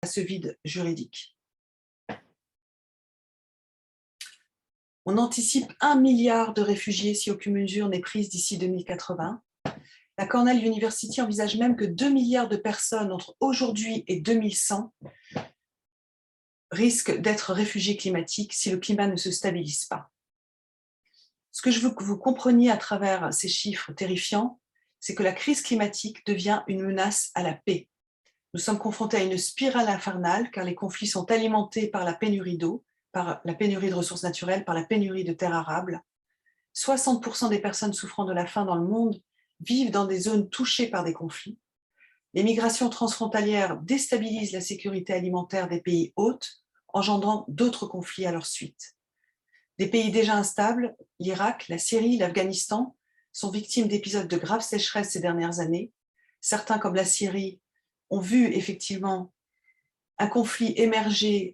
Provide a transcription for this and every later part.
ce vide juridique. On anticipe 1 milliard de réfugiés si aucune mesure n'est prise d'ici 2080. La Cornell University envisage même que 2 milliards de personnes entre aujourd'hui et 2100 risquent d'être réfugiés climatiques si le climat ne se stabilise pas. Ce que je veux que vous compreniez à travers ces chiffres terrifiants, c'est que la crise climatique devient une menace à la paix. Nous sommes confrontés à une spirale infernale car les conflits sont alimentés par la pénurie d'eau, par la pénurie de ressources naturelles, par la pénurie de terres arables. 60% des personnes souffrant de la faim dans le monde vivent dans des zones touchées par des conflits. Les migrations transfrontalières déstabilisent la sécurité alimentaire des pays hôtes, engendrant d'autres conflits à leur suite. Des pays déjà instables, l'Irak, la Syrie, l'Afghanistan, sont victimes d'épisodes de graves sécheresses ces dernières années. Certains, comme la Syrie, ont vu effectivement un conflit émerger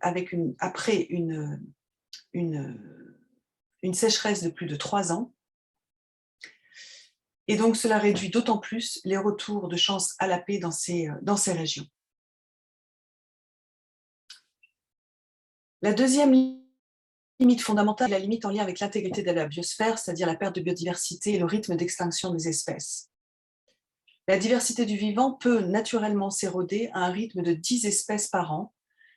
après une sécheresse de plus de 3 ans. Et donc, cela réduit d'autant plus les retours de chance à la paix dans ces régions. La deuxième limite fondamentale est la limite en lien avec l'intégrité de la biosphère, c'est-à-dire la perte de biodiversité et le rythme d'extinction des espèces. La diversité du vivant peut naturellement s'éroder à un rythme de 10 espèces par an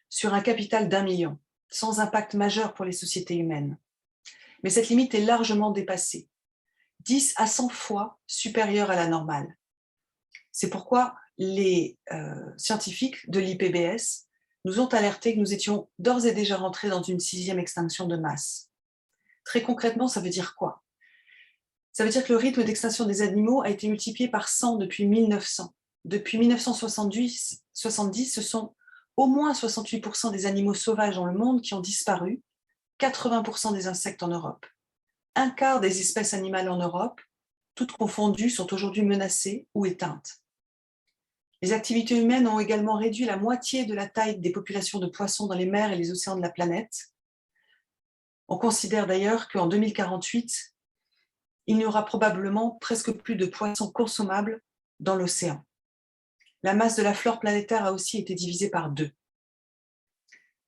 sur un capital d'1 million, sans impact majeur pour les sociétés humaines. Mais cette limite est largement dépassée, 10 à 100 fois supérieure à la normale. C'est pourquoi les scientifiques de l'IPBES nous ont alertés que nous étions d'ores et déjà rentrés dans une 6e extinction de masse. Très concrètement, ça veut dire quoi? Ça veut dire que le rythme d'extinction des animaux a été multiplié par 100 depuis 1900. Depuis 1970, ce sont au moins 68% des animaux sauvages dans le monde qui ont disparu, 80% des insectes en Europe. Un quart des espèces animales en Europe, toutes confondues, sont aujourd'hui menacées ou éteintes. Les activités humaines ont également réduit la moitié de la taille des populations de poissons dans les mers et les océans de la planète. On considère d'ailleurs qu'en 2048, il n'y aura probablement presque plus de poissons consommables dans l'océan. La masse de la flore planétaire a aussi été divisée par 2.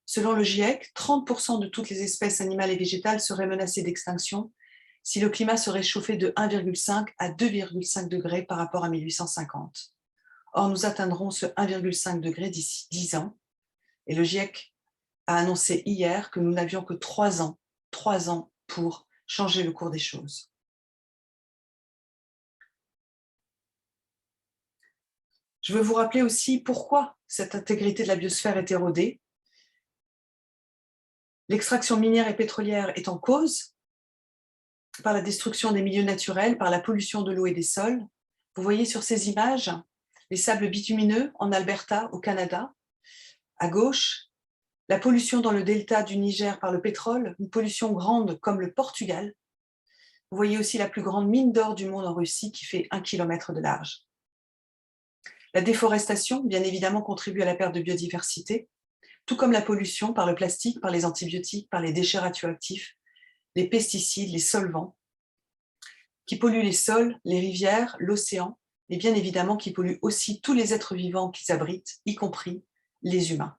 Selon le GIEC, 30% de toutes les espèces animales et végétales seraient menacées d'extinction si le climat se réchauffait de 1,5 à 2,5 degrés par rapport à 1850. Or, nous atteindrons ce 1,5 degré d'ici 10 ans. Et le GIEC a annoncé hier que nous n'avions que 3 ans pour changer le cours des choses. Je veux vous rappeler aussi pourquoi cette intégrité de la biosphère est érodée. L'extraction minière et pétrolière est en cause par la destruction des milieux naturels, par la pollution de l'eau et des sols. Vous voyez sur ces images les sables bitumineux en Alberta, au Canada. À gauche, la pollution dans le delta du Niger par le pétrole, une pollution grande comme le Portugal. Vous voyez aussi la plus grande mine d'or du monde en Russie qui fait 1 km de large. La déforestation, bien évidemment, contribue à la perte de biodiversité, tout comme la pollution par le plastique, par les antibiotiques, par les déchets radioactifs, les pesticides, les solvants, qui polluent les sols, les rivières, l'océan, et bien évidemment qui polluent aussi tous les êtres vivants qu'ils abritent, y compris les humains.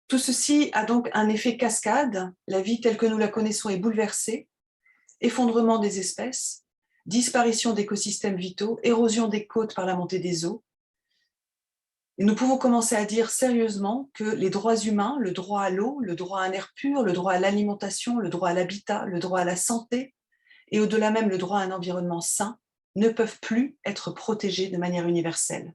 Tout ceci a donc un effet cascade. La vie telle que nous la connaissons est bouleversée. Effondrement des espèces, disparition d'écosystèmes vitaux, érosion des côtes par la montée des eaux. Et nous pouvons commencer à dire sérieusement que les droits humains, le droit à l'eau, le droit à un air pur, le droit à l'alimentation, le droit à l'habitat, le droit à la santé, et au-delà même le droit à un environnement sain, ne peuvent plus être protégés de manière universelle.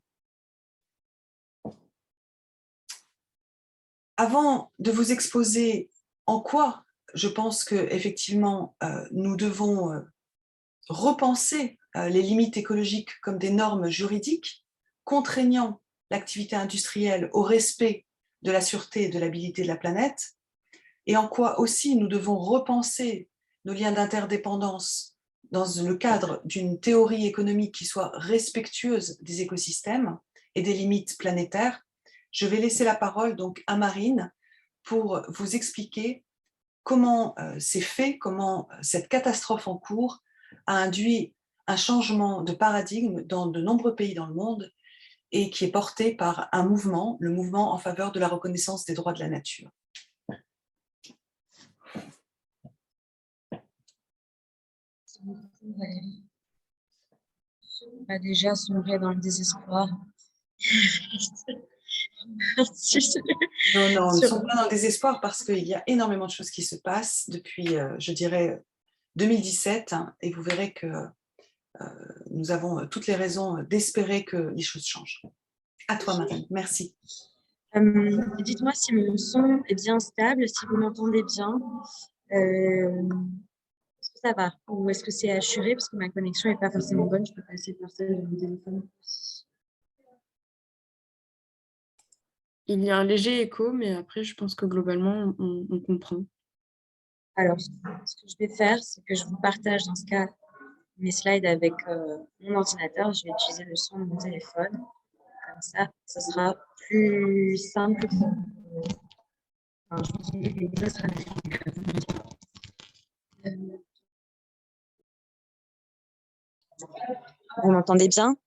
Avant de vous exposer en quoi je pense qu'effectivement nous devons repenser les limites écologiques comme des normes juridiques, contraignant l'activité industrielle au respect de la sûreté et de l'habilité de la planète, et en quoi aussi nous devons repenser nos liens d'interdépendance dans le cadre d'une théorie économique qui soit respectueuse des écosystèmes et des limites planétaires. Je vais laisser la parole donc à Marine pour vous expliquer comment c'est fait, comment cette catastrophe en cours a induit un changement de paradigme dans de nombreux pays dans le monde et qui est porté par un mouvement, le mouvement en faveur de la reconnaissance des droits de la nature. Pas déjà sombré dans le désespoir. Non, non, on ne sombre pas dans le désespoir parce qu'il y a énormément de choses qui se passent depuis, je dirais, 2017, hein, et vous verrez que nous avons toutes les raisons d'espérer que les choses changent. À toi, Marine. Merci. Dites-moi si mon son est bien stable, si vous m'entendez bien. Est-ce que ça va? Ou est-ce que c'est assuré? Parce que ma connexion n'est pas forcément bonne. Je peux passer par celle de mon téléphone. Il y a un léger écho, mais après, je pense que globalement, on comprend. Alors, ce que je vais faire, c'est que je vous partage dans ce cas mes slides avec mon ordinateur. Je vais utiliser le son de mon téléphone. Comme ça, ce sera plus simple. Enfin, je pense que l'idée sera Vous m'entendez bien?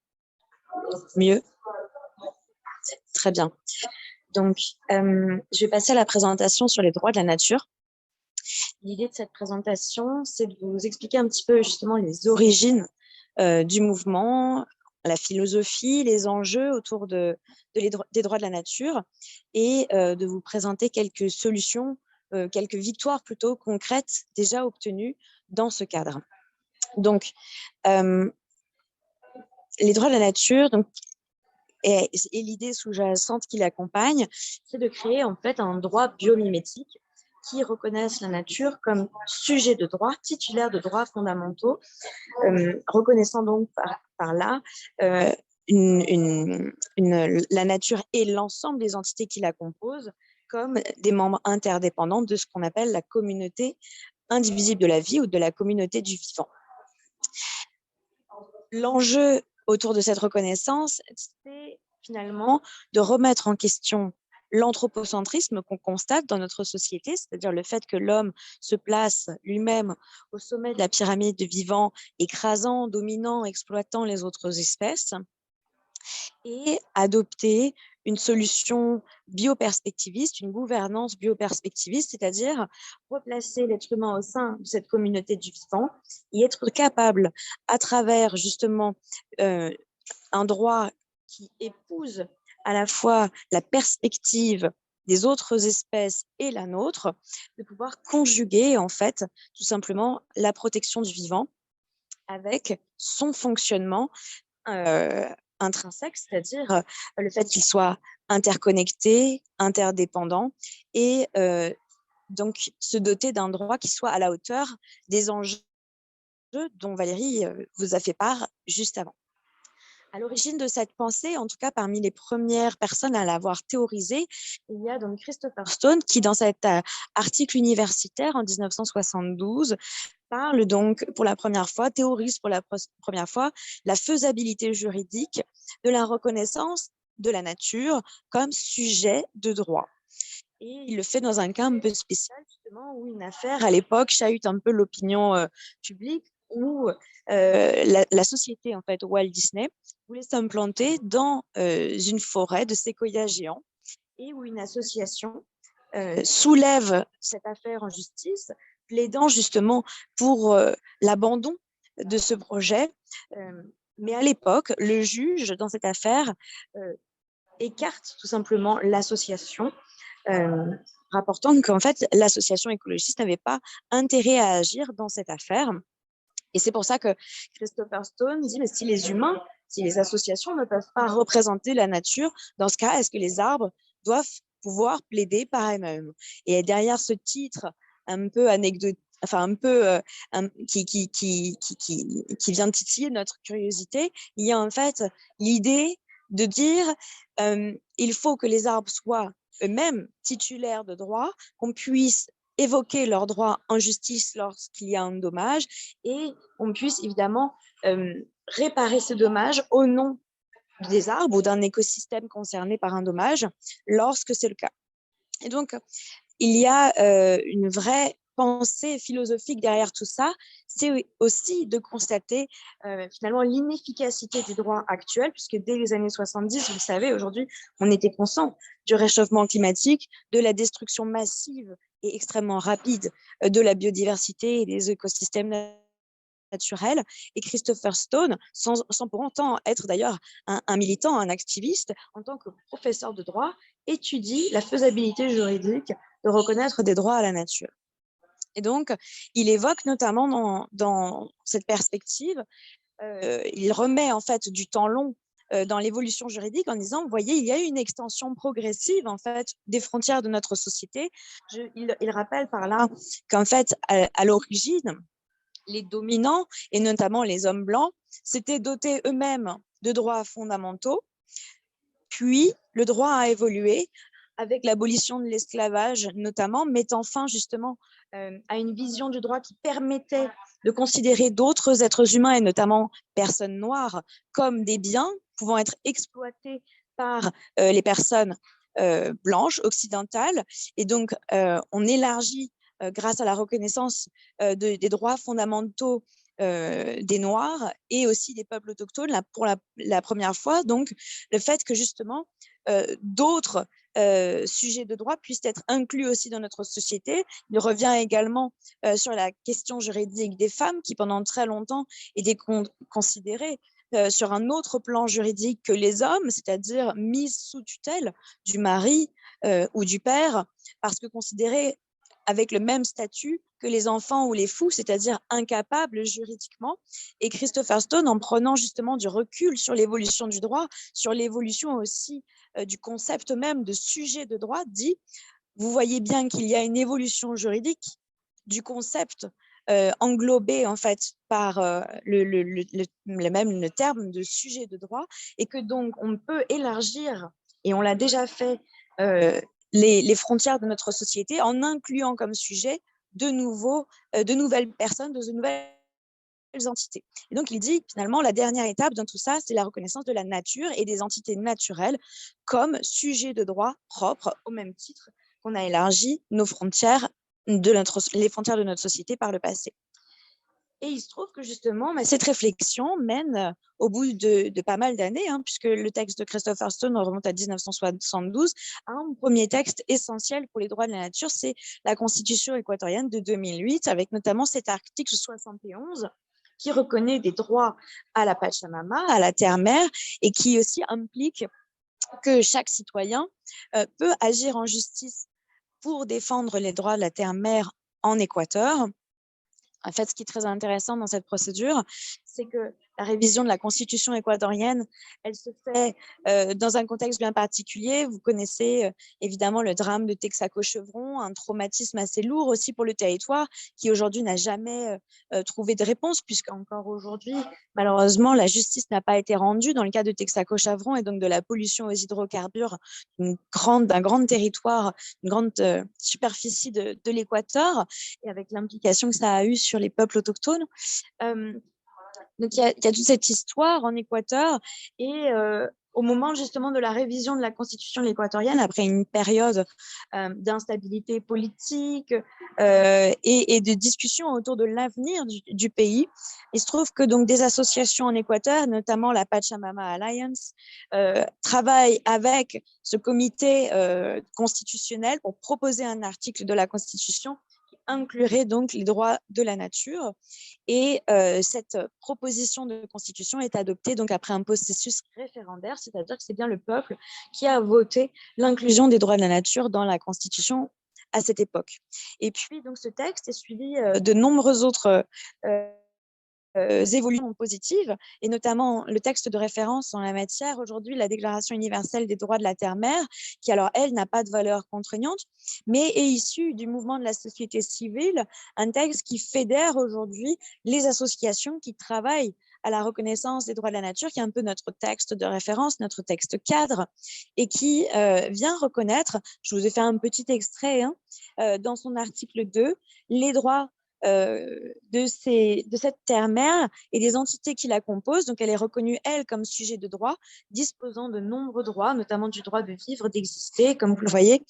Mieux? Très bien. Donc, je vais passer à la présentation sur les droits de la nature. L'idée de cette présentation, c'est de vous expliquer un petit peu justement les origines du mouvement, la philosophie, les enjeux autour des droits de la nature et de vous présenter quelques solutions, quelques victoires plutôt concrètes déjà obtenues dans ce cadre. Donc, les droits de la nature, donc, et l'idée sous-jacente qui l'accompagne, c'est de créer en fait un droit biomimétique qui reconnaisse la nature comme sujet de droit, titulaire de droits fondamentaux, reconnaissant donc par là la nature et l'ensemble des entités qui la composent comme des membres interdépendants de ce qu'on appelle la communauté indivisible de la vie ou de la communauté du vivant. L'enjeu autour de cette reconnaissance, c'est finalement de remettre en question l'anthropocentrisme qu'on constate dans notre société, c'est-à-dire le fait que l'homme se place lui-même au sommet de la pyramide du vivant, écrasant, dominant, exploitant les autres espèces, et adopter une solution bioperspectiviste, une gouvernance bioperspectiviste, c'est-à-dire replacer l'être humain au sein de cette communauté du vivant et être capable, à travers justement un droit qui épouse à la fois la perspective des autres espèces et la nôtre, de pouvoir conjuguer en fait tout simplement la protection du vivant avec son fonctionnement intrinsèque, c'est-à-dire le fait qu'il soit interconnecté, interdépendant et donc se doter d'un droit qui soit à la hauteur des enjeux dont Valérie vous a fait part juste avant. À l'origine de cette pensée, en tout cas parmi les premières personnes à l'avoir théorisée, il y a donc Christopher Stone qui, dans cet article universitaire en 1972, parle donc pour la première fois, théorise pour la première fois la faisabilité juridique de la reconnaissance de la nature comme sujet de droit. Et il le fait dans un cas un peu spécial, justement, où une affaire, à l'époque, chahute un peu l'opinion publique, où la société, en fait, Walt Disney, voulait s'implanter dans une forêt de séquoias géants, et où une association soulève cette affaire en justice, plaidant justement pour l'abandon de ce projet. Mais à l'époque, le juge, dans cette affaire, écarte tout simplement l'association, rapportant qu'en fait, l'association écologiste n'avait pas intérêt à agir dans cette affaire. Et c'est pour ça que Christopher Stone dit, mais si les humains, si les associations ne peuvent pas représenter la nature, dans ce cas, est-ce que les arbres doivent pouvoir plaider par eux-mêmes? Et derrière ce titre un peu anecdotique, enfin un peu qui vient titiller notre curiosité, il y a en fait l'idée de dire il faut que les arbres soient eux-mêmes titulaires de droits, qu'on puisse évoquer leurs droits en justice lorsqu'il y a un dommage et on puisse évidemment réparer ce dommage au nom des arbres ou d'un écosystème concerné par un dommage lorsque c'est le cas. Et donc, il y a une vraie pensée philosophique derrière tout ça, c'est aussi de constater finalement l'inefficacité du droit actuel, puisque dès les années 70, vous le savez, aujourd'hui, on était conscient du réchauffement climatique, de la destruction massive et extrêmement rapide de la biodiversité et des écosystèmes naturels. Et Christopher Stone, sans pour autant être d'ailleurs un militant, un activiste, en tant que professeur de droit, étudie la faisabilité juridique de reconnaître des droits à la nature. Et donc, il évoque notamment dans cette perspective, il remet en fait du temps long dans l'évolution juridique en disant, vous voyez, il y a une extension progressive en fait des frontières de notre société. Il rappelle par là qu'en fait, à l'origine, les dominants, et notamment les hommes blancs, s'étaient dotés eux-mêmes de droits fondamentaux. Puis, le droit a évolué avec l'abolition de l'esclavage, notamment, mettant fin justement à une vision du droit qui permettait de considérer d'autres êtres humains, et notamment personnes noires, comme des biens pouvant être exploités par les personnes blanches, occidentales. Et donc, on élargit, grâce à la reconnaissance des droits fondamentaux des Noirs et aussi des peuples autochtones, pour la première fois, donc le fait que justement d'autres sujets de droit puissent être inclus aussi dans notre société. Il revient également sur la question juridique des femmes qui pendant très longtemps étaient considérées sur un autre plan juridique que les hommes, c'est-à-dire mises sous tutelle du mari ou du père, parce que considérées avec le même statut que les enfants ou les fous, c'est-à-dire incapables juridiquement. Et Christopher Stone, en prenant justement du recul sur l'évolution du droit, sur l'évolution aussi du concept même de sujet de droit, dit, vous voyez bien qu'il y a une évolution juridique du concept englobé en fait par le terme de sujet de droit, et que donc on peut élargir, et on l'a déjà fait, les frontières de notre société en incluant comme sujet de nouvelles personnes, de nouvelles entités. Et donc, il dit finalement, la dernière étape dans tout ça, c'est la reconnaissance de la nature et des entités naturelles comme sujet de droit propre, au même titre qu'on a élargi nos frontières les frontières de notre société par le passé. Et il se trouve que justement, cette réflexion mène au bout de pas mal d'années, puisque le texte de Christopher Stone remonte à 1972, à un premier texte essentiel pour les droits de la nature, c'est la Constitution équatorienne de 2008, avec notamment cet article 71 qui reconnaît des droits à la Pachamama, à la terre-mère, et qui aussi implique que chaque citoyen peut agir en justice pour défendre les droits de la terre-mère en Équateur. En fait, ce qui est très intéressant dans cette procédure, c'est que la révision de la Constitution équatorienne, elle se fait dans un contexte bien particulier. Vous connaissez évidemment le drame de Texaco-Chevron, un traumatisme assez lourd aussi pour le territoire, qui aujourd'hui n'a jamais trouvé de réponse, puisqu'encore aujourd'hui, malheureusement, la justice n'a pas été rendue dans le cas de Texaco-Chevron et donc de la pollution aux hydrocarbures d'un grand territoire, une grande superficie de l'Équateur, et avec l'implication que ça a eu sur les peuples autochtones. Donc, il y a toute cette histoire en Équateur, et au moment justement de la révision de la Constitution équatorienne, après une période d'instabilité politique et de discussion autour de l'avenir du pays, il se trouve que donc des associations en Équateur, notamment la Pachamama Alliance, travaillent avec ce comité constitutionnel pour proposer un article de la Constitution qui inclurait donc les droits de la nature. Et cette proposition de constitution est adoptée donc après un processus référendaire, c'est-à-dire que c'est bien le peuple qui a voté l'inclusion des droits de la nature dans la constitution à cette époque. Et puis donc ce texte est suivi de nombreuses autres évolutions positives, et notamment le texte de référence en la matière aujourd'hui, la Déclaration universelle des droits de la terre-mère, qui alors elle n'a pas de valeur contraignante, mais est issue du mouvement de la société civile, un texte qui fédère aujourd'hui les associations qui travaillent à la reconnaissance des droits de la nature, qui est un peu notre texte de référence, notre texte cadre, et qui vient reconnaître, je vous ai fait un petit extrait dans son article 2, les droits de cette terre-mère et des entités qui la composent. Donc, elle est reconnue, elle, comme sujet de droit, disposant de nombreux droits, notamment du droit de vivre, d'exister, comme vous le voyez,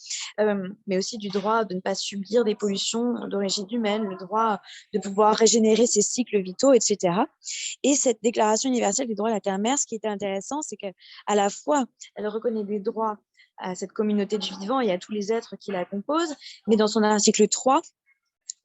mais aussi du droit de ne pas subir des pollutions d'origine humaine, le droit de pouvoir régénérer ses cycles vitaux, etc. Et cette Déclaration universelle des droits de la terre-mère, ce qui était intéressant, c'est qu'à la fois, elle reconnaît des droits à cette communauté du vivant et à tous les êtres qui la composent, mais dans son article 3,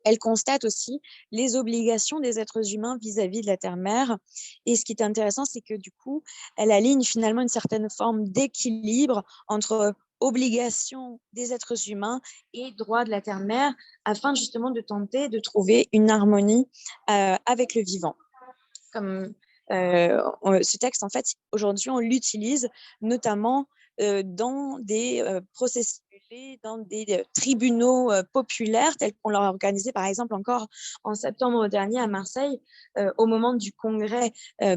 elle constate aussi les obligations des êtres humains vis-à-vis de la terre-mère. Et ce qui est intéressant, c'est que du coup, elle aligne finalement une certaine forme d'équilibre entre obligations des êtres humains et droits de la terre-mère, afin justement de tenter de trouver une harmonie avec le vivant. Comme ce texte, en fait, aujourd'hui, on l'utilise notamment dans des procès civilés, dans des tribunaux populaires, tels qu'on l'a organisé, par exemple, encore en septembre dernier à Marseille, au moment du congrès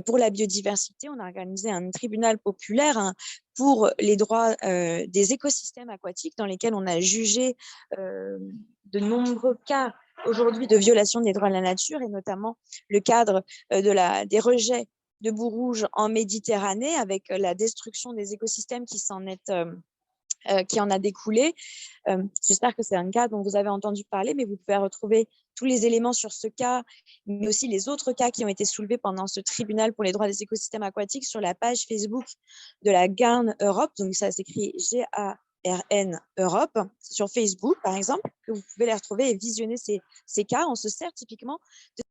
pour la biodiversité. On a organisé un tribunal populaire pour les droits des écosystèmes aquatiques, dans lesquels on a jugé de nombreux cas aujourd'hui de violation des droits de la nature, et notamment le cadre des rejets de boues rouges en Méditerranée, avec la destruction des écosystèmes qui en a découlé. J'espère que c'est un cas dont vous avez entendu parler, mais vous pouvez retrouver tous les éléments sur ce cas, mais aussi les autres cas qui ont été soulevés pendant ce tribunal pour les droits des écosystèmes aquatiques sur la page Facebook de la GARN Europe. Donc ça s'écrit GARN Europe, sur Facebook par exemple, que vous pouvez les retrouver et visionner ces cas. On se sert typiquement de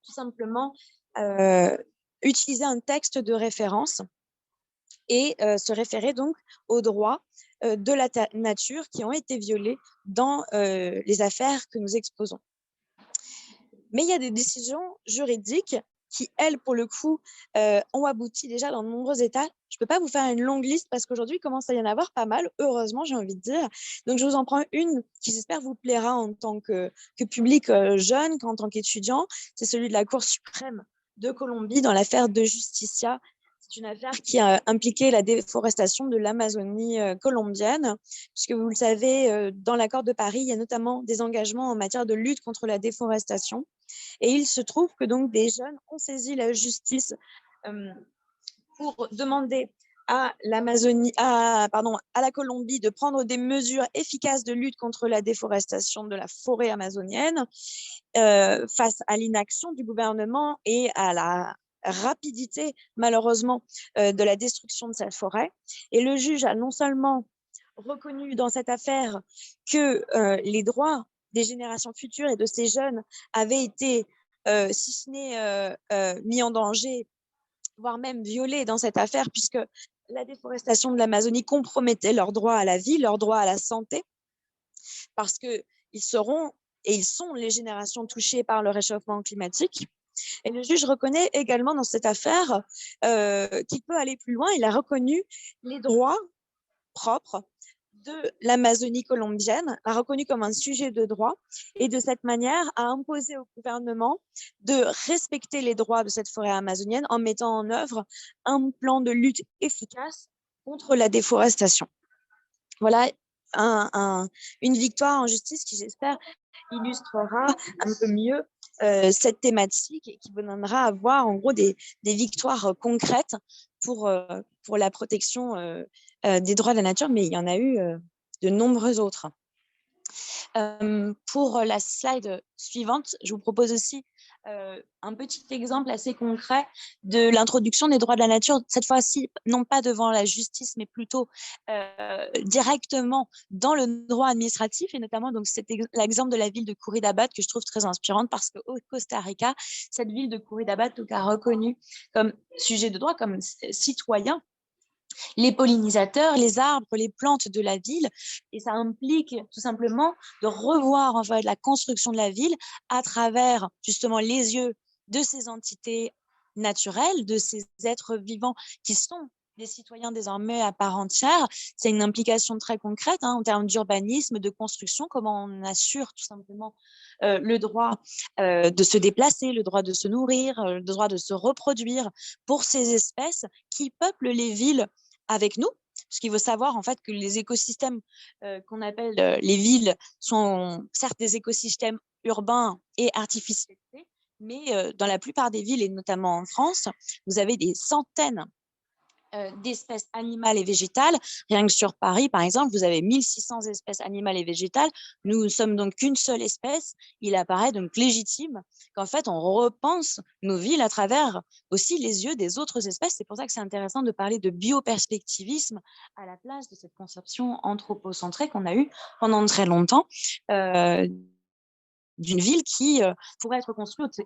tout simplement utiliser un texte de référence et se référer donc aux droits de la nature qui ont été violés dans les affaires que nous exposons. Mais il y a des décisions juridiques qui, elles, pour le coup, ont abouti déjà dans de nombreux États. Je ne peux pas vous faire une longue liste parce qu'aujourd'hui, il commence à y en avoir pas mal, heureusement, j'ai envie de dire. Donc, je vous en prends une qui, j'espère, vous plaira en tant que public jeune, qu'en tant qu'étudiant. C'est celui de la Cour suprême de Colombie dans l'affaire de Justicia. C'est une affaire qui a impliqué la déforestation de l'Amazonie colombienne, puisque vous le savez, dans l'accord de Paris, il y a notamment des engagements en matière de lutte contre la déforestation. Et il se trouve que donc des jeunes ont saisi la justice pour demander à la Colombie de prendre des mesures efficaces de lutte contre la déforestation de la forêt amazonienne face à l'inaction du gouvernement et à la rapidité, malheureusement, de la destruction de cette forêt. Et le juge a non seulement reconnu dans cette affaire que les droits des générations futures et de ces jeunes avaient été, si ce n'est mis en danger, voire même violés dans cette affaire, puisque la déforestation de l'Amazonie compromettait leurs droits à la vie, leurs droits à la santé, parce qu'ils seront et ils sont les générations touchées par le réchauffement climatique. Et le juge reconnaît également dans cette affaire qu'il peut aller plus loin. Il a reconnu les droits propres de l'Amazonie colombienne, l'a reconnu comme un sujet de droit, et de cette manière a imposé au gouvernement de respecter les droits de cette forêt amazonienne en mettant en œuvre un plan de lutte efficace contre la déforestation. Voilà une victoire en justice qui, j'espère, illustrera un peu mieux cette thématique et qui vous donnera à voir en gros des victoires concrètes pour la protection des droits de la nature, mais il y en a eu de nombreux autres. Pour la slide suivante, je vous propose aussi un petit exemple assez concret de l'introduction des droits de la nature, cette fois-ci non pas devant la justice, mais plutôt directement dans le droit administratif, et notamment donc c'est l'exemple de la ville de Curridabat que je trouve très inspirante, parce qu'au Costa Rica, cette ville de Curridabat a reconnu comme sujet de droit, comme citoyen, les pollinisateurs, les arbres, les plantes de la ville, et ça implique tout simplement de revoir en fait la construction de la ville à travers justement les yeux de ces entités naturelles, de ces êtres vivants qui sont des citoyens désormais à part entière. C'est une implication très concrète en termes d'urbanisme, de construction, comment on assure tout simplement le droit de se déplacer, le droit de se nourrir, le droit de se reproduire pour ces espèces qui peuplent les villes avec nous, Parce qu'il faut savoir en fait que les écosystèmes qu'on appelle les villes sont certes des écosystèmes urbains et artificialisés, mais dans la plupart des villes, et notamment en France, vous avez des centaines d'espèces animales et végétales. Rien que sur Paris, par exemple, vous avez 1600 espèces animales et végétales. Nous ne sommes donc qu'une seule espèce. Il apparaît donc légitime qu'en fait, on repense nos villes à travers aussi les yeux des autres espèces. C'est pour ça que c'est intéressant de parler de bioperspectivisme à la place de cette conception anthropocentrée qu'on a eue pendant très longtemps. D'une ville qui pourrait être construite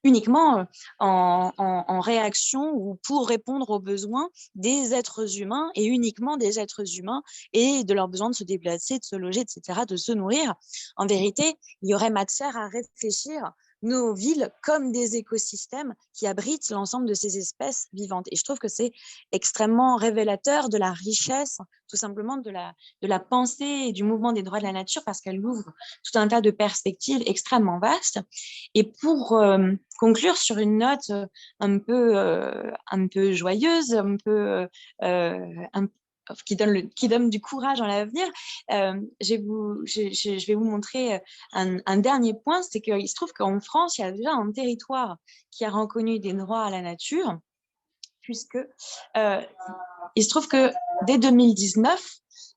uniquement en réaction ou pour répondre aux besoins des êtres humains et uniquement des êtres humains et de leur besoin de se déplacer, de se loger, etc., de se nourrir. En vérité, il y aurait matière à réfléchir nos villes comme des écosystèmes qui abritent l'ensemble de ces espèces vivantes. Et je trouve que c'est extrêmement révélateur de la richesse, tout simplement de la pensée et du mouvement des droits de la nature, parce qu'elle ouvre tout un tas de perspectives extrêmement vastes. Et pour conclure sur une note un peu joyeuse, qui donne du courage en l'avenir, je vais vous montrer un dernier point, c'est qu'il se trouve qu'en France, il y a déjà un territoire qui a reconnu des droits à la nature, puisque il se trouve que dès 2019,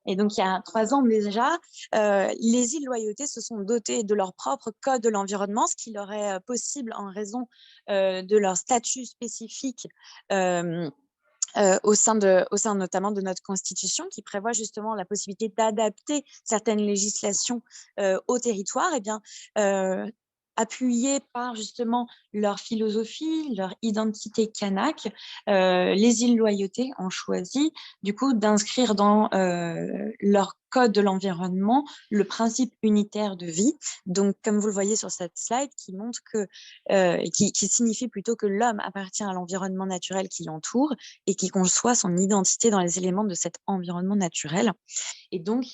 et donc il y a 3 ans déjà, les îles Loyauté se sont dotées de leur propre code de l'environnement, ce qui leur est possible en raison de leur statut spécifique au sein notamment de notre Constitution, qui prévoit justement la possibilité d'adapter certaines législations au territoire. Et bien, appuyés par justement leur philosophie, leur identité kanak, les îles Loyauté ont choisi du coup d'inscrire dans leur code de l'environnement le principe unitaire de vie. Donc, comme vous le voyez sur cette slide, qui montre que, qui signifie plutôt que l'homme appartient à l'environnement naturel qui l'entoure et qui conçoit son identité dans les éléments de cet environnement naturel. Et donc,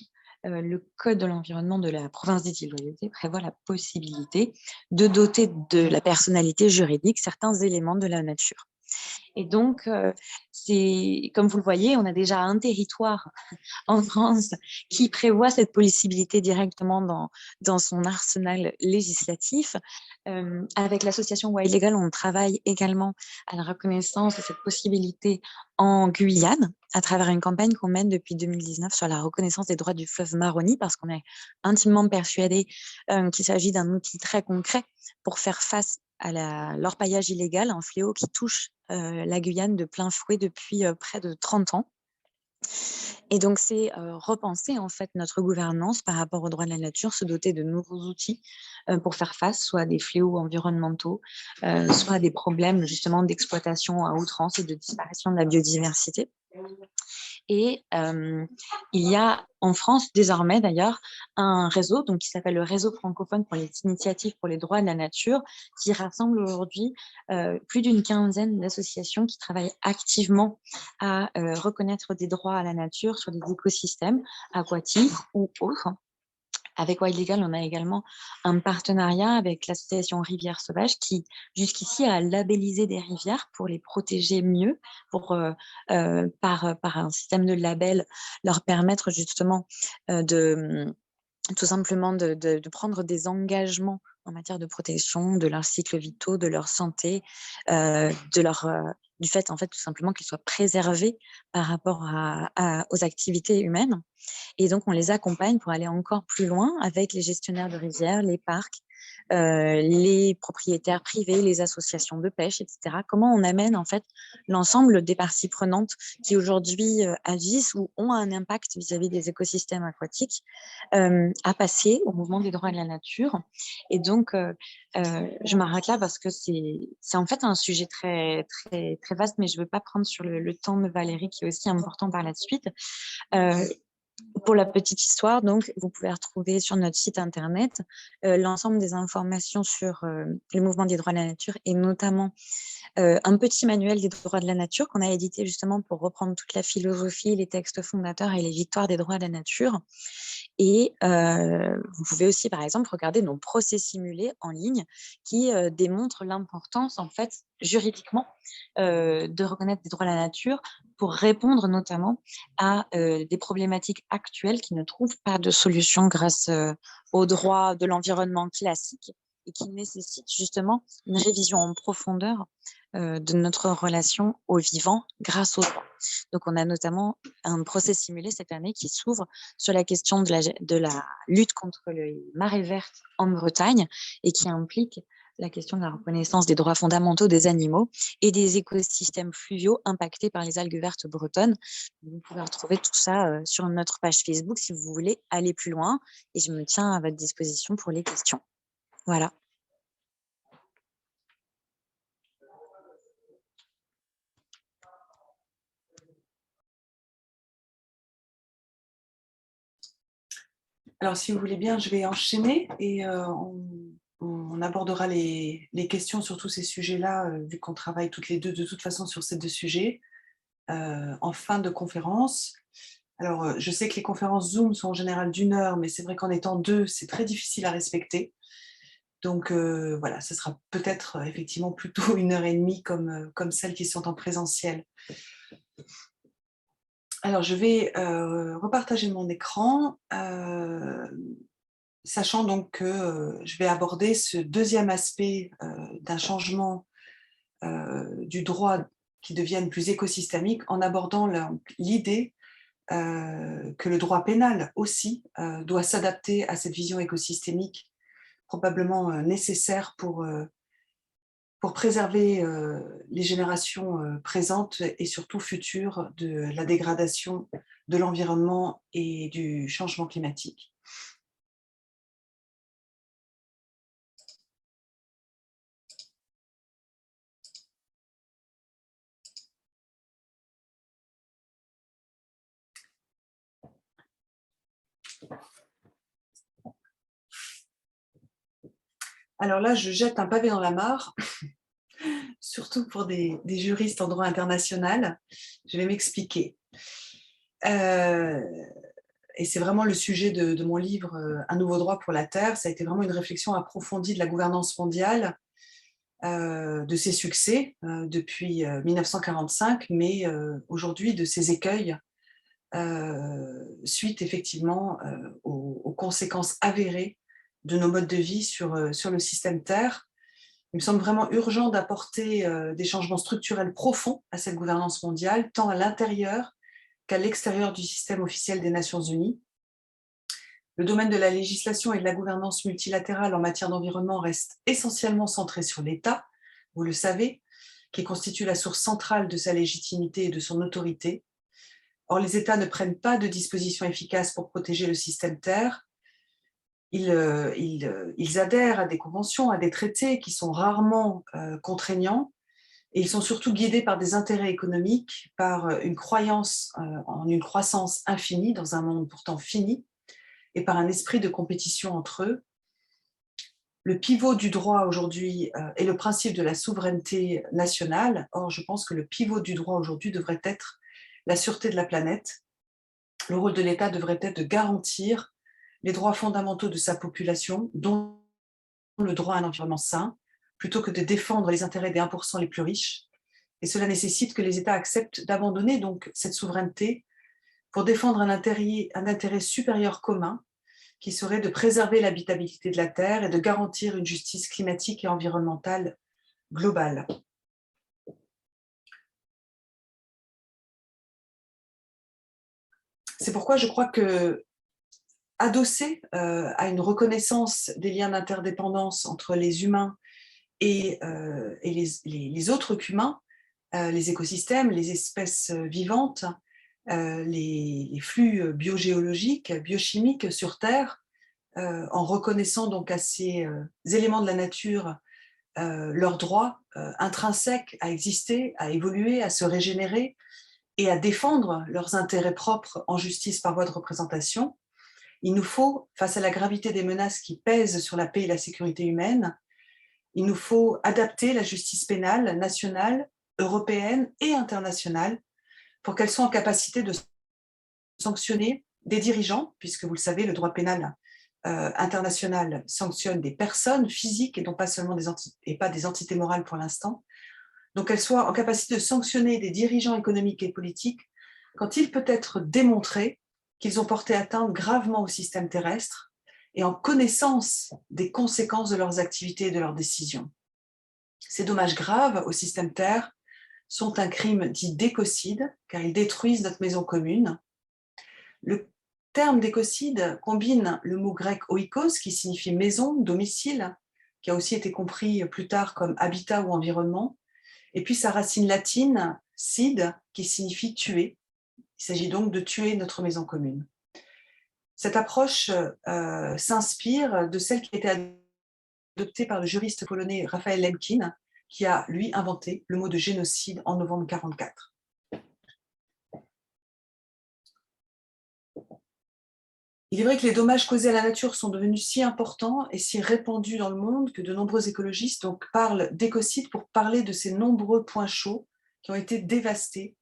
le code de l'environnement de la province des Îles-Loyauté prévoit la possibilité de doter de la personnalité juridique certains éléments de la nature. Et donc, comme vous le voyez, on a déjà un territoire en France qui prévoit cette possibilité directement dans son arsenal législatif. Avec l'association Wild Legal, on travaille également à la reconnaissance de cette possibilité en Guyane, à travers une campagne qu'on mène depuis 2019 sur la reconnaissance des droits du fleuve Maroni, parce qu'on est intimement persuadé qu'il s'agit d'un outil très concret pour faire face à l'orpaillage illégal, un fléau qui touche la Guyane de plein fouet depuis près de 30 ans. Et donc, c'est repenser en fait notre gouvernance par rapport aux droits de la nature, se doter de nouveaux outils pour faire face soit à des fléaux environnementaux, soit à des problèmes justement d'exploitation à outrance et de disparition de la biodiversité. Et il y a en France désormais d'ailleurs un réseau donc, qui s'appelle le Réseau francophone pour les initiatives pour les droits de la nature, qui rassemble aujourd'hui plus d'une quinzaine d'associations qui travaillent activement à reconnaître des droits à la nature sur des écosystèmes aquatiques ou autres. Avec Wild Legal, on a également un partenariat avec l'association Rivières Sauvages qui, jusqu'ici, a labellisé des rivières pour les protéger mieux, pour, par un système de label, leur permettre justement tout simplement de prendre des engagements en matière de protection de leurs cycles vitaux, de leur santé, du fait, en fait, tout simplement qu'ils soient préservés par rapport aux activités humaines. Et donc, on les accompagne pour aller encore plus loin avec les gestionnaires de rivières, les parcs, les propriétaires privés, les associations de pêche, etc. Comment on amène en fait l'ensemble des parties prenantes qui aujourd'hui agissent ou ont un impact vis-à-vis des écosystèmes aquatiques à passer au mouvement des droits de la nature. Et donc, je m'arrête là parce que c'est en fait un sujet très, très, très vaste, mais je ne veux pas prendre sur le temps de Valérie qui est aussi important par la suite. Pour la petite histoire, donc, vous pouvez retrouver sur notre site internet l'ensemble des informations sur le mouvement des droits de la nature et notamment un petit manuel des droits de la nature qu'on a édité justement pour reprendre toute la philosophie, les textes fondateurs et les victoires des droits de la nature. Et vous pouvez aussi, par exemple, regarder nos procès simulés en ligne qui démontrent l'importance, en fait, juridiquement, de reconnaître des droits de la nature pour répondre notamment à des problématiques actuelles qui ne trouvent pas de solution grâce au droit de l'environnement classique et qui nécessitent justement une révision en profondeur de notre relation au vivant grâce au droit. Donc, on a notamment un procès simulé cette année qui s'ouvre sur la question de la lutte contre les marées vertes en Bretagne et qui implique la question de la reconnaissance des droits fondamentaux des animaux et des écosystèmes fluviaux impactés par les algues vertes bretonnes. Vous pouvez retrouver tout ça sur notre page Facebook si vous voulez aller plus loin et je me tiens à votre disposition pour les questions. Voilà. Alors, si vous voulez bien, je vais enchaîner et on abordera les questions sur tous ces sujets-là, vu qu'on travaille toutes les deux de toute façon sur ces deux sujets, en fin de conférence. Alors, je sais que les conférences Zoom sont en général d'1 heure, mais c'est vrai qu'en étant 2, c'est très difficile à respecter. Donc, voilà, ce sera peut-être effectivement plutôt 1h30 comme celles qui sont en présentiel. Alors, je vais repartager mon écran, sachant donc que je vais aborder ce deuxième aspect d'un changement du droit qui devienne plus écosystémique en abordant l'idée que le droit pénal aussi doit s'adapter à cette vision écosystémique probablement nécessaire pour préserver les générations présentes et surtout futures de la dégradation de l'environnement et du changement climatique. Alors là, je jette un pavé dans la mare, surtout pour des juristes en droit international. Je vais m'expliquer. Et c'est vraiment le sujet de mon livre « Un nouveau droit pour la Terre ». Ça a été vraiment une réflexion approfondie de la gouvernance mondiale, de ses succès depuis 1945, mais aujourd'hui de ses écueils, suite effectivement aux conséquences avérées de nos modes de vie sur le système Terre. Il me semble vraiment urgent d'apporter des changements structurels profonds à cette gouvernance mondiale, tant à l'intérieur qu'à l'extérieur du système officiel des Nations Unies. Le domaine de la législation et de la gouvernance multilatérale en matière d'environnement reste essentiellement centré sur l'État, vous le savez, qui constitue la source centrale de sa légitimité et de son autorité. Or, les États ne prennent pas de dispositions efficaces pour protéger le système Terre. Ils adhèrent à des conventions, à des traités qui sont rarement contraignants, et ils sont surtout guidés par des intérêts économiques, par une croyance en une croissance infinie dans un monde pourtant fini, et par un esprit de compétition entre eux. Le pivot du droit aujourd'hui est le principe de la souveraineté nationale. Or, je pense que le pivot du droit aujourd'hui devrait être la sûreté de la planète. Le rôle de l'État devrait être de garantir les droits fondamentaux de sa population, dont le droit à un environnement sain, plutôt que de défendre les intérêts des 1% les plus riches. Et cela nécessite que les États acceptent d'abandonner donc cette souveraineté pour défendre un intérêt supérieur commun, qui serait de préserver l'habitabilité de la Terre et de garantir une justice climatique et environnementale globale. C'est pourquoi je crois que, adossé à une reconnaissance des liens d'interdépendance entre les humains et les autres qu'humains, les écosystèmes, les espèces vivantes, les flux biogéologiques, biochimiques sur Terre, en reconnaissant donc à ces éléments de la nature leur droit intrinsèque à exister, à évoluer, à se régénérer et à défendre leurs intérêts propres en justice par voie de représentation. Il nous faut, face à la gravité des menaces qui pèsent sur la paix et la sécurité humaine, il nous faut adapter la justice pénale nationale, européenne et internationale pour qu'elle soit en capacité de sanctionner des dirigeants, puisque vous le savez, le droit pénal international sanctionne des personnes physiques et non pas seulement des entités morales pour l'instant. Donc qu'elle soit en capacité de sanctionner des dirigeants économiques et politiques quand il peut être démontré qu'ils ont porté atteinte gravement au système terrestre et en connaissance des conséquences de leurs activités et de leurs décisions. Ces dommages graves au système Terre sont un crime dit d'écocide, car ils détruisent notre maison commune. Le terme d'écocide combine le mot grec oikos, qui signifie maison, domicile, qui a aussi été compris plus tard comme habitat ou environnement, et puis sa racine latine, cide, qui signifie tuer. Il s'agit donc de tuer notre maison commune. Cette approche s'inspire de celle qui a été adoptée par le juriste polonais Raphaël Lemkin, qui a, lui, inventé le mot de génocide en novembre 1944. Il est vrai que les dommages causés à la nature sont devenus si importants et si répandus dans le monde que de nombreux écologistes donc, parlent d'écocide pour parler de ces nombreux points chauds qui ont été dévastés.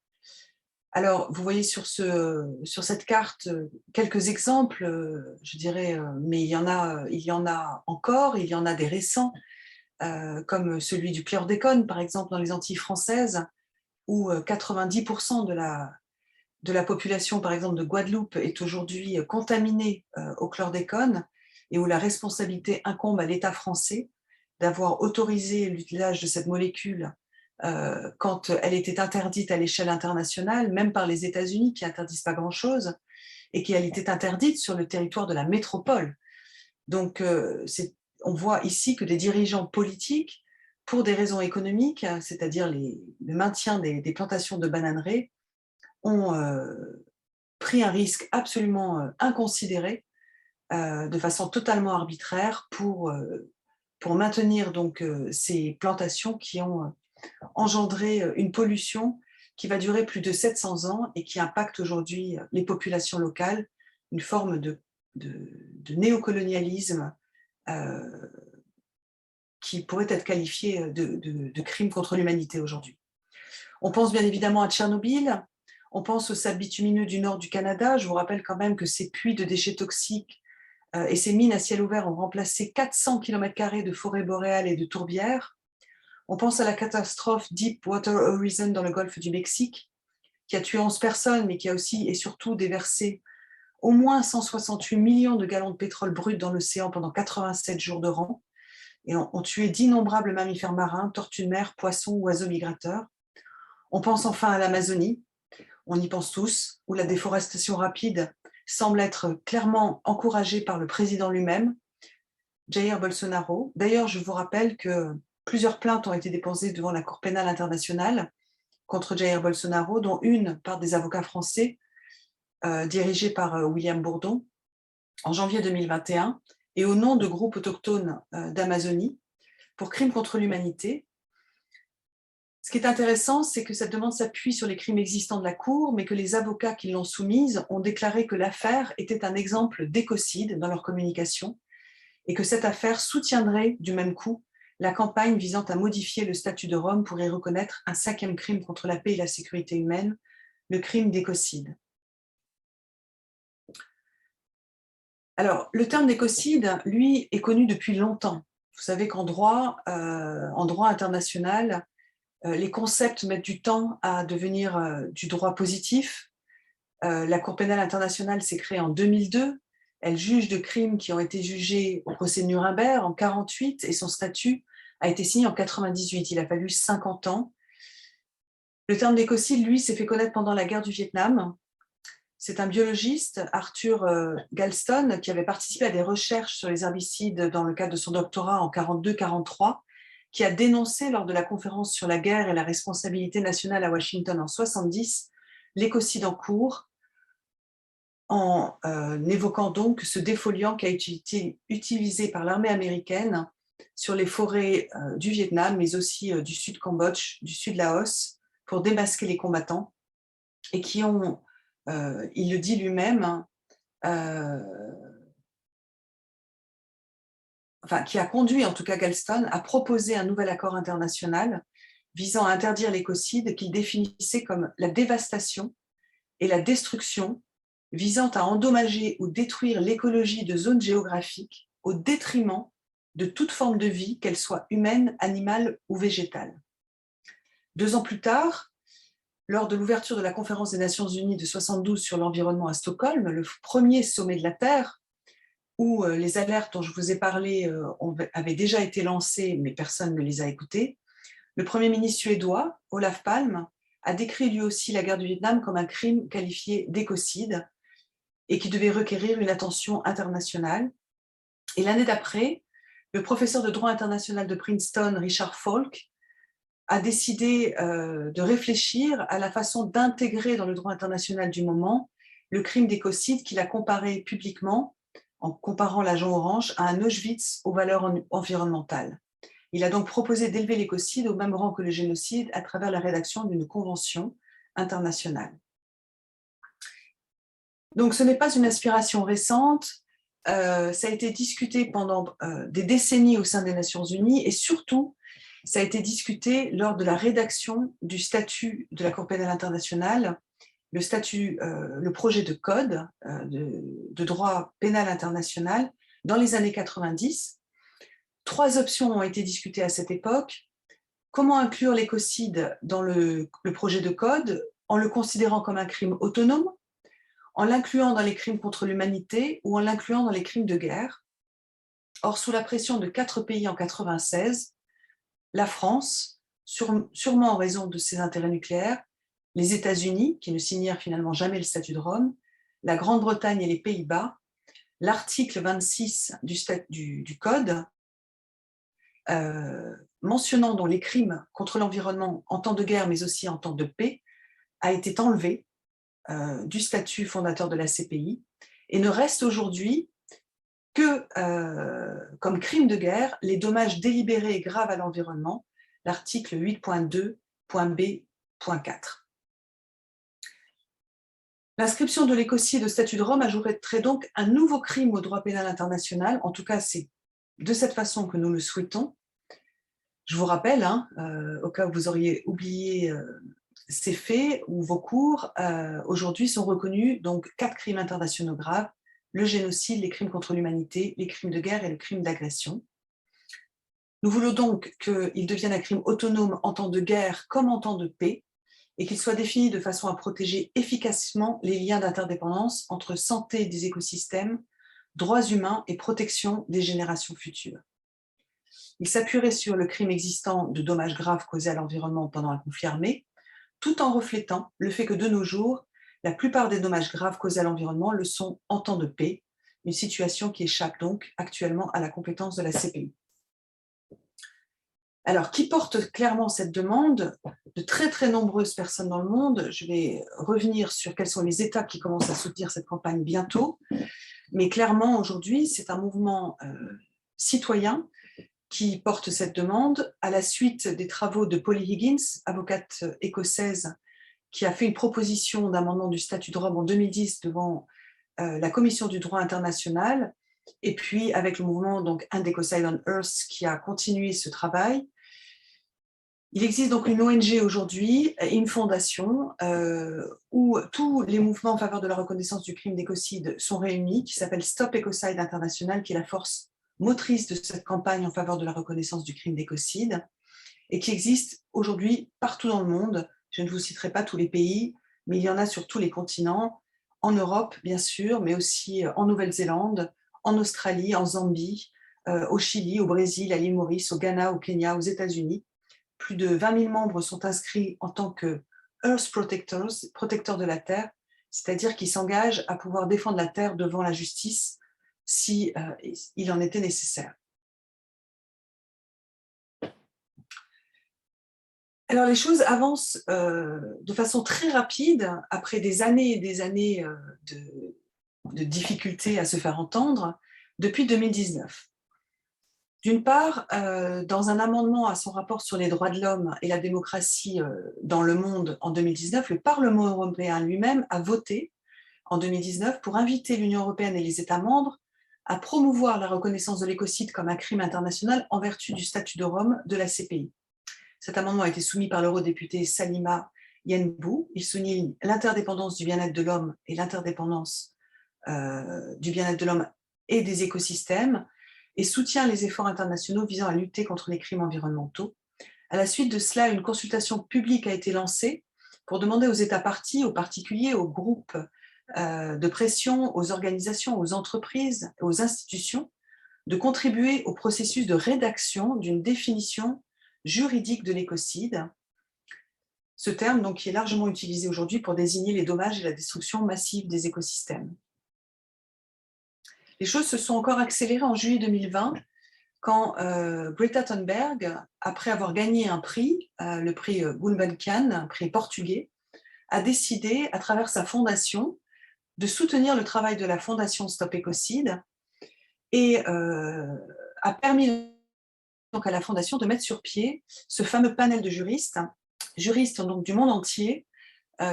Alors, vous voyez sur cette carte quelques exemples, je dirais, mais il y en a encore, il y en a des récents, comme celui du chlordécone, par exemple, dans les Antilles françaises, où 90% de la population, par exemple, de Guadeloupe est aujourd'hui contaminée au chlordécone et où la responsabilité incombe à l'État français d'avoir autorisé l'utilisation de cette molécule quand elle était interdite à l'échelle internationale, même par les États-Unis qui n'interdisent pas grand-chose, et qu'elle était interdite sur le territoire de la métropole. Donc, on voit ici que des dirigeants politiques, pour des raisons économiques, c'est-à-dire le maintien des plantations de bananeraies, ont pris un risque absolument inconsidéré, de façon totalement arbitraire, pour maintenir donc, ces plantations qui ont engendré une pollution qui va durer plus de 700 ans et qui impacte aujourd'hui les populations locales, une forme de néocolonialisme qui pourrait être qualifié de crime contre l'humanité aujourd'hui. On pense bien évidemment à Tchernobyl, on pense aux sables bitumineux du nord du Canada. Je vous rappelle quand même que ces puits de déchets toxiques et ces mines à ciel ouvert ont remplacé 400 km² de forêts boréales et de tourbières. On pense à la catastrophe Deepwater Horizon dans le golfe du Mexique, qui a tué 11 personnes, mais qui a aussi et surtout déversé au moins 168 millions de gallons de pétrole brut dans l'océan pendant 87 jours de rang, et ont tué d'innombrables mammifères marins, tortues de mer, poissons, oiseaux migrateurs. On pense enfin à l'Amazonie, on y pense tous, où la déforestation rapide semble être clairement encouragée par le président lui-même, Jair Bolsonaro. D'ailleurs, je vous rappelle que plusieurs plaintes ont été déposées devant la Cour pénale internationale contre Jair Bolsonaro, dont une par des avocats français dirigés par William Bourdon en janvier 2021, et au nom de groupes autochtones d'Amazonie, pour crimes contre l'humanité. Ce qui est intéressant, c'est que cette demande s'appuie sur les crimes existants de la Cour, mais que les avocats qui l'ont soumise ont déclaré que l'affaire était un exemple d'écocide dans leur communication, et que cette affaire soutiendrait du même coup la campagne visant à modifier le statut de Rome pour y reconnaître un 5e crime contre la paix et la sécurité humaine, le crime d'écocide. Alors, le terme d'écocide, lui, est connu depuis longtemps. Vous savez qu'en droit international, les concepts mettent du temps à devenir du droit positif. La Cour pénale internationale s'est créée en 2002. Elle juge de crimes qui ont été jugés au procès de Nuremberg en 1948 et son statut a été signé en 1998. Il a fallu 50 ans. Le terme d'écocide, lui, s'est fait connaître pendant la guerre du Vietnam. C'est un biologiste, Arthur Galston, qui avait participé à des recherches sur les herbicides dans le cadre de son doctorat en 1942-1943, qui a dénoncé lors de la conférence sur la guerre et la responsabilité nationale à Washington en 1970 l'écocide en cours, en évoquant donc ce défoliant qui a été utilisé par l'armée américaine sur les forêts du Vietnam, mais aussi du sud Cambodge, du sud Laos, pour démasquer les combattants, et qui ont, il le dit lui-même, qui a conduit en tout cas Galston à proposer un nouvel accord international visant à interdire l'écocide qu'il définissait comme la dévastation et la destruction visant à endommager ou détruire l'écologie de zones géographiques au détriment de toute forme de vie, qu'elle soit humaine, animale ou végétale. 2 ans plus tard, lors de l'ouverture de la conférence des Nations Unies de 72 sur l'environnement à Stockholm, le premier sommet de la Terre, où les alertes dont je vous ai parlé avaient déjà été lancées, mais personne ne les a écoutées, le Premier ministre suédois, Olof Palme, a décrit lui aussi la guerre du Vietnam comme un crime qualifié d'écocide et qui devait requérir une attention internationale. Et l'année d'après, le professeur de droit international de Princeton, Richard Falk, a décidé de réfléchir à la façon d'intégrer dans le droit international du moment le crime d'écocide qu'il a comparé publiquement, en comparant l'agent orange, à un Auschwitz aux valeurs environnementales. Il a donc proposé d'élever l'écocide au même rang que le génocide à travers la rédaction d'une convention internationale. Donc ce n'est pas une inspiration récente, ça a été discuté pendant des décennies au sein des Nations Unies et surtout, ça a été discuté lors de la rédaction du statut de la Cour pénale internationale, le projet de code de droit pénal international dans les années 90. 3 options ont été discutées à cette époque. Comment inclure l'écocide dans le projet de code en le considérant comme un crime autonome, en l'incluant dans les crimes contre l'humanité ou en l'incluant dans les crimes de guerre. Or, sous la pression de 4 pays en 1996, la France, sûrement en raison de ses intérêts nucléaires, les États-Unis, qui ne signèrent finalement jamais le statut de Rome, la Grande-Bretagne et les Pays-Bas, l'article 26 du Code, mentionnant donc les crimes contre l'environnement en temps de guerre, mais aussi en temps de paix, a été enlevé du statut fondateur de la CPI et ne reste aujourd'hui que, comme crime de guerre, les dommages délibérés et graves à l'environnement, l'article 8.2.b.4. L'inscription de l'écocide au statut de Rome ajouterait donc un nouveau crime au droit pénal international, en tout cas c'est de cette façon que nous le souhaitons. Je vous rappelle, au cas où vous auriez oublié ces faits ou vos cours, aujourd'hui sont reconnus donc 4 crimes internationaux graves: le génocide, les crimes contre l'humanité, les crimes de guerre et le crime d'agression. Nous voulons donc qu'il devienne un crime autonome en temps de guerre comme en temps de paix et qu'il soit défini de façon à protéger efficacement les liens d'interdépendance entre santé des écosystèmes, droits humains et protection des générations futures. Il s'appuierait sur le crime existant de dommages graves causés à l'environnement pendant un conflit armé, tout en reflétant le fait que de nos jours, la plupart des dommages graves causés à l'environnement le sont en temps de paix, une situation qui échappe donc actuellement à la compétence de la CPI. Alors, qui porte clairement cette demande? De très très nombreuses personnes dans le monde. Je vais revenir sur quelles sont les étapes qui commencent à soutenir cette campagne bientôt. Mais clairement, aujourd'hui, c'est un mouvement citoyen qui porte cette demande à la suite des travaux de Polly Higgins, avocate écossaise, qui a fait une proposition d'amendement du statut de Rome en 2010 devant la Commission du droit international, et puis avec le mouvement donc End Ecocide on Earth qui a continué ce travail. Il existe donc une ONG aujourd'hui et une fondation où tous les mouvements en faveur de la reconnaissance du crime d'écocide sont réunis, qui s'appelle Stop Ecocide International, qui est la force motrice de cette campagne en faveur de la reconnaissance du crime d'écocide et qui existe aujourd'hui partout dans le monde. Je ne vous citerai pas tous les pays, mais il y en a sur tous les continents, en Europe bien sûr, mais aussi en Nouvelle-Zélande, en Australie, en Zambie, au Chili, au Brésil, à l'île Maurice, au Ghana, au Kenya, aux États-Unis. Plus de 20 000 membres sont inscrits en tant que Earth Protectors, protecteurs de la Terre, c'est-à-dire qui s'engagent à pouvoir défendre la Terre devant la justice si il en était nécessaire. Alors les choses avancent de façon très rapide après des années et des années de difficultés à se faire entendre depuis 2019. D'une part, dans un amendement à son rapport sur les droits de l'homme et la démocratie dans le monde en 2019, le Parlement européen lui-même a voté en 2019 pour inviter l'Union européenne et les États membres à promouvoir la reconnaissance de l'écocide comme un crime international en vertu du statut de Rome de la CPI. Cet amendement a été soumis par l'eurodéputée Salima Yenbou. Il souligne l'interdépendance du bien-être de l'homme et l'interdépendance du bien-être de l'homme et des écosystèmes, et soutient les efforts internationaux visant à lutter contre les crimes environnementaux. À la suite de cela, une consultation publique a été lancée pour demander aux États parties, aux particuliers, aux groupes de pression, aux organisations, aux entreprises, aux institutions, de contribuer au processus de rédaction d'une définition juridique de l'écocide. Ce terme, donc, qui est largement utilisé aujourd'hui pour désigner les dommages et la destruction massive des écosystèmes. Les choses se sont encore accélérées en juillet 2020 quand Greta Thunberg, après avoir gagné un prix, le prix Gulbenkian, un prix portugais, a décidé, à travers sa fondation, de soutenir le travail de la fondation Stop Écocide et a permis donc à la fondation de mettre sur pied ce fameux panel de juristes donc du monde entier,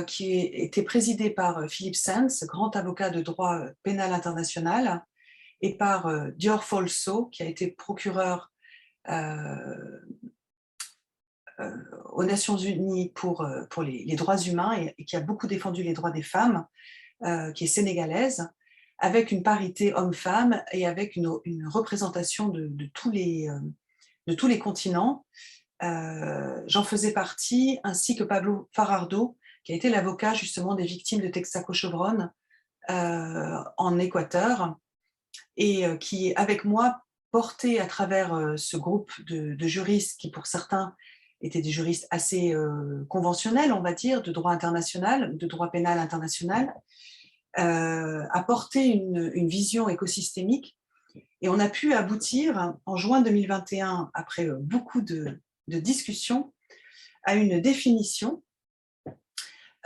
qui était présidé par Philip Sands, grand avocat de droit pénal international, et par Dior Folso, qui a été procureur aux Nations Unies pour les droits humains et qui a beaucoup défendu les droits des femmes, qui est sénégalaise, avec une parité homme-femme et avec une représentation de tous les continents. J'en faisais partie, ainsi que Pablo Farardo, qui a été l'avocat justement des victimes de Texaco Chevron en Équateur, et qui, avec moi, portait à travers ce groupe de juristes qui, pour certains, étaient des juristes assez conventionnels, on va dire, de droit international, de droit pénal international, a porté une vision écosystémique. Et on a pu aboutir, en juin 2021, après beaucoup de discussions, à une définition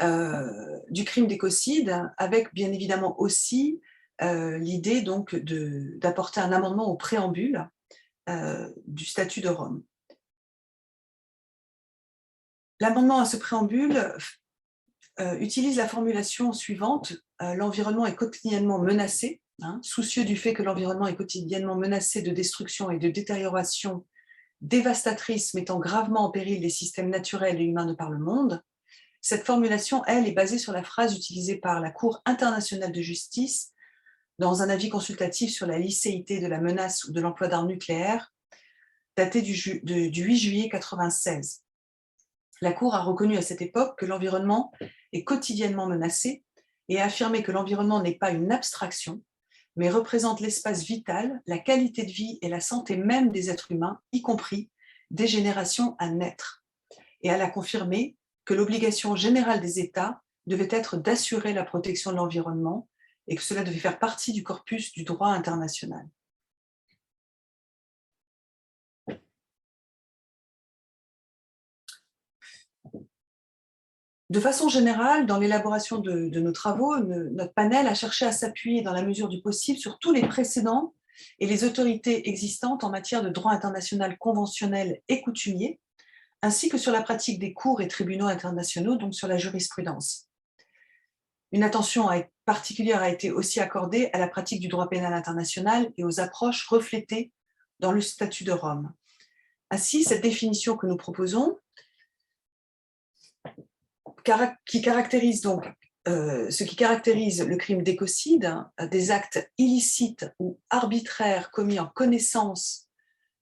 du crime d'écocide, avec bien évidemment aussi l'idée donc d'apporter un amendement au préambule du statut de Rome. L'amendement à ce préambule utilise la formulation suivante: l'environnement est quotidiennement menacé, soucieux du fait que l'environnement est quotidiennement menacé de destruction et de détérioration dévastatrice mettant gravement en péril les systèmes naturels et humains de par le monde. Cette formulation, elle, est basée sur la phrase utilisée par la Cour internationale de justice dans un avis consultatif sur la licéité de la menace ou de l'emploi d'armes nucléaires, daté du 8 juillet 1996. La Cour a reconnu à cette époque que l'environnement est quotidiennement menacé et a affirmé que l'environnement n'est pas une abstraction, mais représente l'espace vital, la qualité de vie et la santé même des êtres humains, y compris des générations à naître. Et elle a confirmé que l'obligation générale des États devait être d'assurer la protection de l'environnement et que cela devait faire partie du corpus du droit international. De façon générale, dans l'élaboration de nos travaux, notre panel a cherché à s'appuyer dans la mesure du possible sur tous les précédents et les autorités existantes en matière de droit international conventionnel et coutumier, ainsi que sur la pratique des cours et tribunaux internationaux, donc sur la jurisprudence. Une attention particulière a été aussi accordée à la pratique du droit pénal international et aux approches reflétées dans le statut de Rome. Ainsi, cette définition que nous proposons, qui caractérise donc ce qui caractérise le crime d'écocide, des actes illicites ou arbitraires commis en connaissance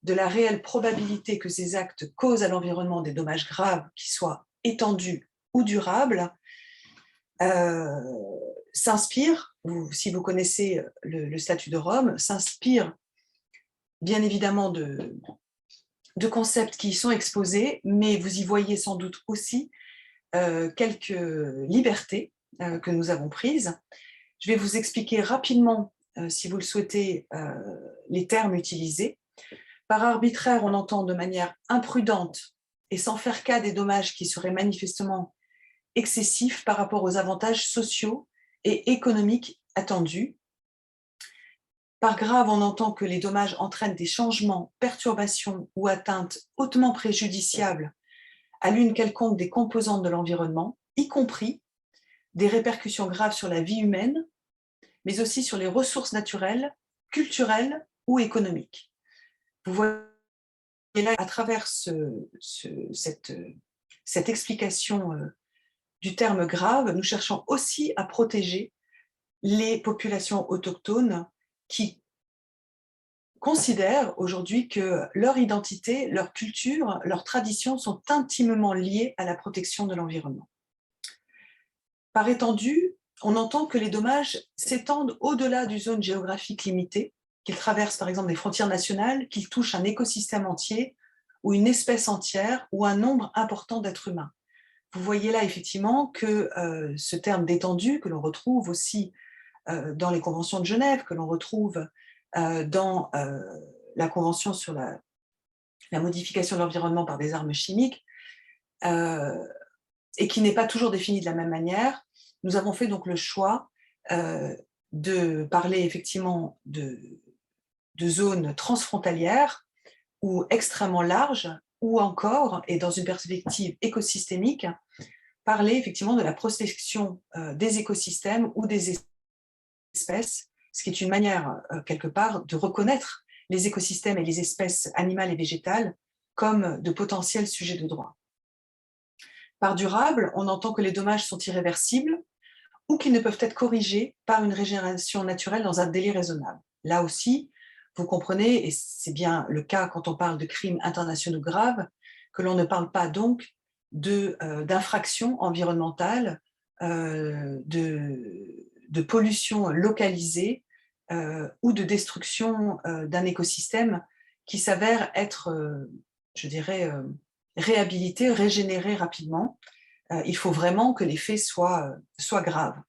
de la réelle probabilité que ces actes causent à l'environnement des dommages graves, qui soient étendus ou durables, s'inspire, si vous connaissez le statut de Rome, s'inspire bien évidemment de concepts qui y sont exposés, mais vous y voyez sans doute aussi quelques libertés que nous avons prises. Je vais vous expliquer rapidement, si vous le souhaitez, les termes utilisés. Par arbitraire, on entend de manière imprudente et sans faire cas des dommages qui seraient manifestement excessifs par rapport aux avantages sociaux et économiques attendus. Par grave, on entend que les dommages entraînent des changements, perturbations ou atteintes hautement préjudiciables à l'une quelconque des composantes de l'environnement, y compris des répercussions graves sur la vie humaine, mais aussi sur les ressources naturelles, culturelles ou économiques. Vous voyez là, à travers cette explication du terme grave, nous cherchons aussi à protéger les populations autochtones qui considèrent aujourd'hui que leur identité, leur culture, leurs traditions sont intimement liées à la protection de l'environnement. Par étendue, on entend que les dommages s'étendent au-delà d'une zone géographique limitée, qu'ils traversent par exemple des frontières nationales, qu'ils touchent un écosystème entier, ou une espèce entière, ou un nombre important d'êtres humains. Vous voyez là effectivement que ce terme d'étendue, que l'on retrouve aussi dans les conventions de Genève, que l'on retrouve dans la Convention sur la modification de l'environnement par des armes chimiques, et qui n'est pas toujours défini de la même manière, nous avons fait donc le choix de parler effectivement de zones transfrontalières ou extrêmement larges, ou encore, et dans une perspective écosystémique, parler effectivement de la protection des écosystèmes ou des espèces, ce qui est une manière, quelque part, de reconnaître les écosystèmes et les espèces animales et végétales comme de potentiels sujets de droit. Par durable, on entend que les dommages sont irréversibles ou qu'ils ne peuvent être corrigés par une régénération naturelle dans un délai raisonnable. Là aussi, vous comprenez, et c'est bien le cas quand on parle de crimes internationaux graves, que l'on ne parle pas donc d'infractions environnementales, de pollution localisée ou de destruction d'un écosystème qui s'avère être, je dirais, réhabilité, régénéré rapidement. Il faut vraiment que les faits soient graves.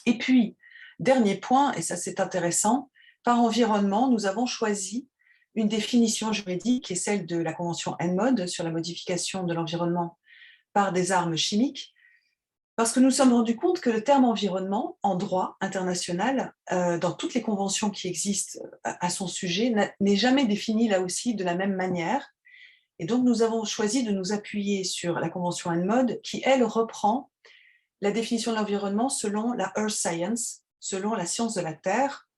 Et puis, dernier point, et ça c'est intéressant, par environnement, nous avons choisi une définition juridique qui est celle de la Convention ENMOD sur la modification de l'environnement par des armes chimiques, parce que nous nous sommes rendus compte que le terme environnement, en droit international, dans toutes les conventions qui existent à son sujet, n'est jamais défini là aussi de la même manière. Et donc nous avons choisi de nous appuyer sur la Convention ENMOD qui, elle, reprend la définition de l'environnement selon la Earth Science, selon la science de la Terre,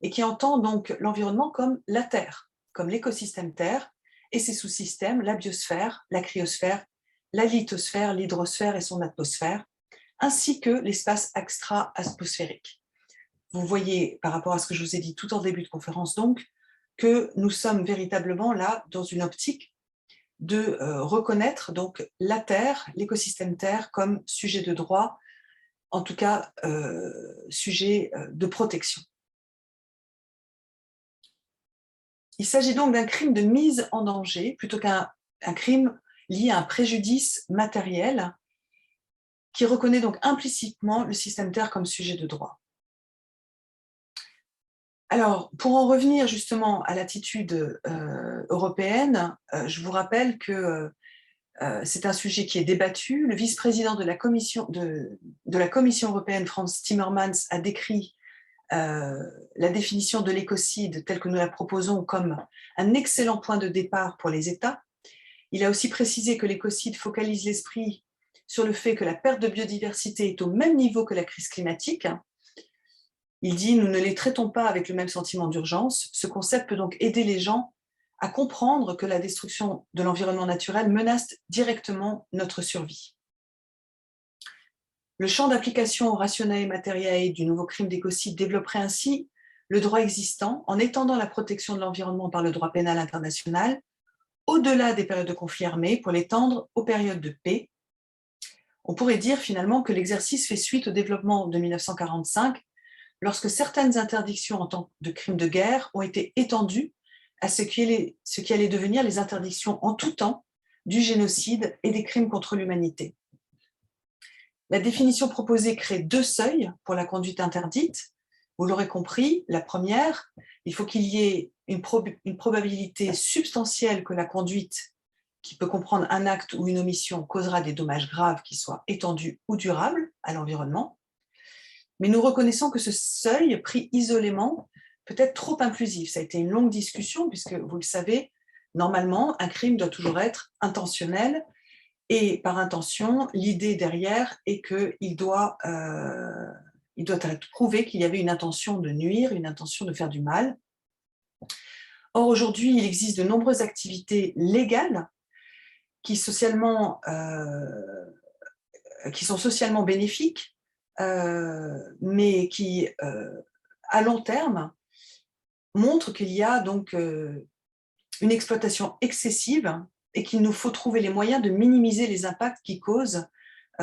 et qui entend donc l'environnement comme la Terre, comme l'écosystème Terre, et ses sous-systèmes, la biosphère, la cryosphère, la lithosphère, l'hydrosphère et son atmosphère, ainsi que l'espace extra-atmosphérique. Vous voyez, par rapport à ce que je vous ai dit tout en début de conférence, donc, que nous sommes véritablement là dans une optique de reconnaître donc la Terre, l'écosystème Terre, comme sujet de droit, en tout cas sujet de protection. Il s'agit donc d'un crime de mise en danger plutôt qu'un crime lié à un préjudice matériel qui reconnaît donc implicitement le système Terre comme sujet de droit. Alors, pour en revenir justement à l'attitude européenne, je vous rappelle que c'est un sujet qui est débattu. Le vice-président de la Commission européenne, Frans Timmermans, a décrit la définition de l'écocide telle que nous la proposons comme un excellent point de départ pour les États. Il a aussi précisé que l'écocide focalise l'esprit sur le fait que la perte de biodiversité est au même niveau que la crise climatique. Il dit « Nous ne les traitons pas avec le même sentiment d'urgence. Ce concept peut donc aider les gens à comprendre que la destruction de l'environnement naturel menace directement notre survie. » Le champ d'application rationnel et matériel du nouveau crime d'écocide développerait ainsi le droit existant en étendant la protection de l'environnement par le droit pénal international au-delà des périodes de conflit armé pour l'étendre aux périodes de paix. On pourrait dire finalement que l'exercice fait suite au développement de 1945 lorsque certaines interdictions en tant que crimes de guerre ont été étendues à ce qui allait devenir les interdictions en tout temps du génocide et des crimes contre l'humanité. La définition proposée crée deux seuils pour la conduite interdite. Vous l'aurez compris, la première, il faut qu'il y ait une probabilité substantielle que la conduite, qui peut comprendre un acte ou une omission, causera des dommages graves qui soient étendus ou durables à l'environnement. Mais nous reconnaissons que ce seuil, pris isolément, peut être trop inclusif. Ça a été une longue discussion, puisque, vous le savez, normalement, un crime doit toujours être intentionnel, et par intention, l'idée derrière est qu'il doit être prouvé qu'il y avait une intention de nuire, une intention de faire du mal. Or, aujourd'hui, il existe de nombreuses activités légales qui sont socialement bénéfiques, mais qui, à long terme, montre qu'il y a donc une exploitation excessive et qu'il nous faut trouver les moyens de minimiser les impacts qui causent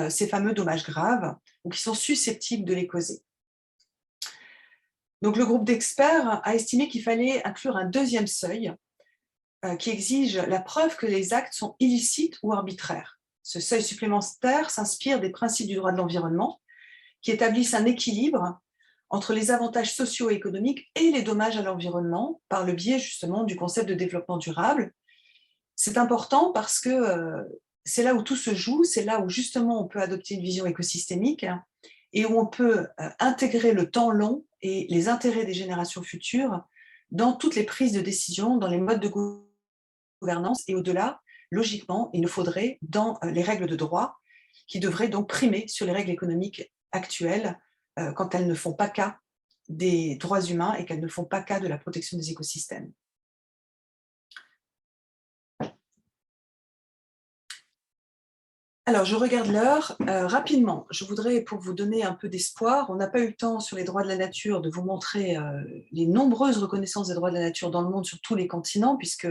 ces fameux dommages graves ou qui sont susceptibles de les causer. Donc le groupe d'experts a estimé qu'il fallait inclure un deuxième seuil qui exige la preuve que les actes sont illicites ou arbitraires. Ce seuil supplémentaire s'inspire des principes du droit de l'environnement qui établissent un équilibre entre les avantages sociaux et économiques et les dommages à l'environnement par le biais justement du concept de développement durable. C'est important parce que c'est là où tout se joue, c'est là où justement on peut adopter une vision écosystémique et où on peut intégrer le temps long et les intérêts des générations futures dans toutes les prises de décision, dans les modes de gouvernance et au-delà, logiquement, il nous faudrait dans les règles de droit qui devraient donc primer sur les règles économiques actuelles quand elles ne font pas cas des droits humains et qu'elles ne font pas cas de la protection des écosystèmes. Alors, je regarde l'heure. Rapidement, je voudrais, pour vous donner un peu d'espoir, on n'a pas eu le temps sur les droits de la nature de vous montrer les nombreuses reconnaissances des droits de la nature dans le monde sur tous les continents, puisque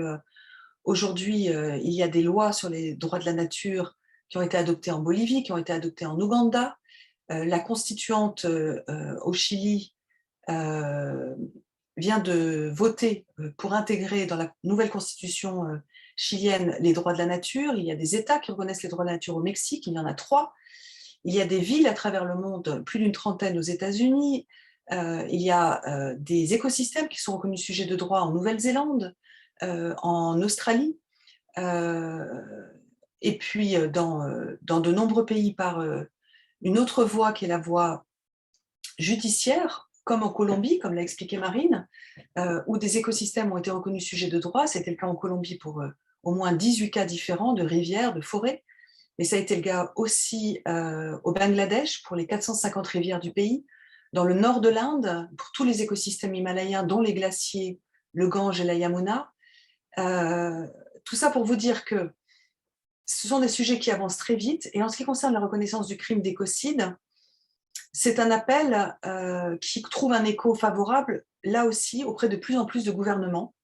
aujourd'hui, il y a des lois sur les droits de la nature qui ont été adoptées en Bolivie, qui ont été adoptées en Ouganda. La constituante au Chili vient de voter pour intégrer dans la nouvelle constitution chilienne les droits de la nature. Il y a des États qui reconnaissent les droits de la nature au Mexique, il y en a 3. Il y a des villes à travers le monde, plus d'une trentaine aux États-Unis. Il y a des écosystèmes qui sont reconnus sujets de droit en Nouvelle-Zélande, en Australie, et puis dans de nombreux pays par une autre voie qui est la voie judiciaire, comme en Colombie, comme l'a expliqué Marine, où des écosystèmes ont été reconnus sujets de droit. C'était le cas en Colombie pour au moins 18 cas différents de rivières, de forêts, mais ça a été le cas aussi au Bangladesh pour les 450 rivières du pays, dans le nord de l'Inde, pour tous les écosystèmes himalayens, dont les glaciers, le Gange et la Yamuna. Tout ça pour vous dire que ce sont des sujets qui avancent très vite, et en ce qui concerne la reconnaissance du crime d'écocide, c'est un appel qui trouve un écho favorable, là aussi, auprès de plus en plus de gouvernements,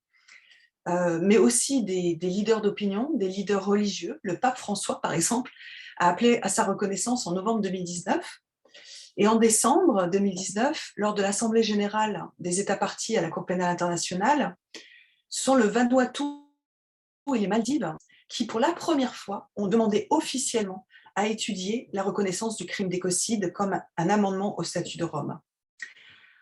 mais aussi des leaders d'opinion, des leaders religieux. Le pape François, par exemple, a appelé à sa reconnaissance en novembre 2019. Et en décembre 2019, lors de l'Assemblée générale des États parties à la Cour pénale internationale, ce sont le Vanuatu et les Maldives qui, pour la première fois, ont demandé officiellement à étudier la reconnaissance du crime d'écocide comme un amendement au statut de Rome.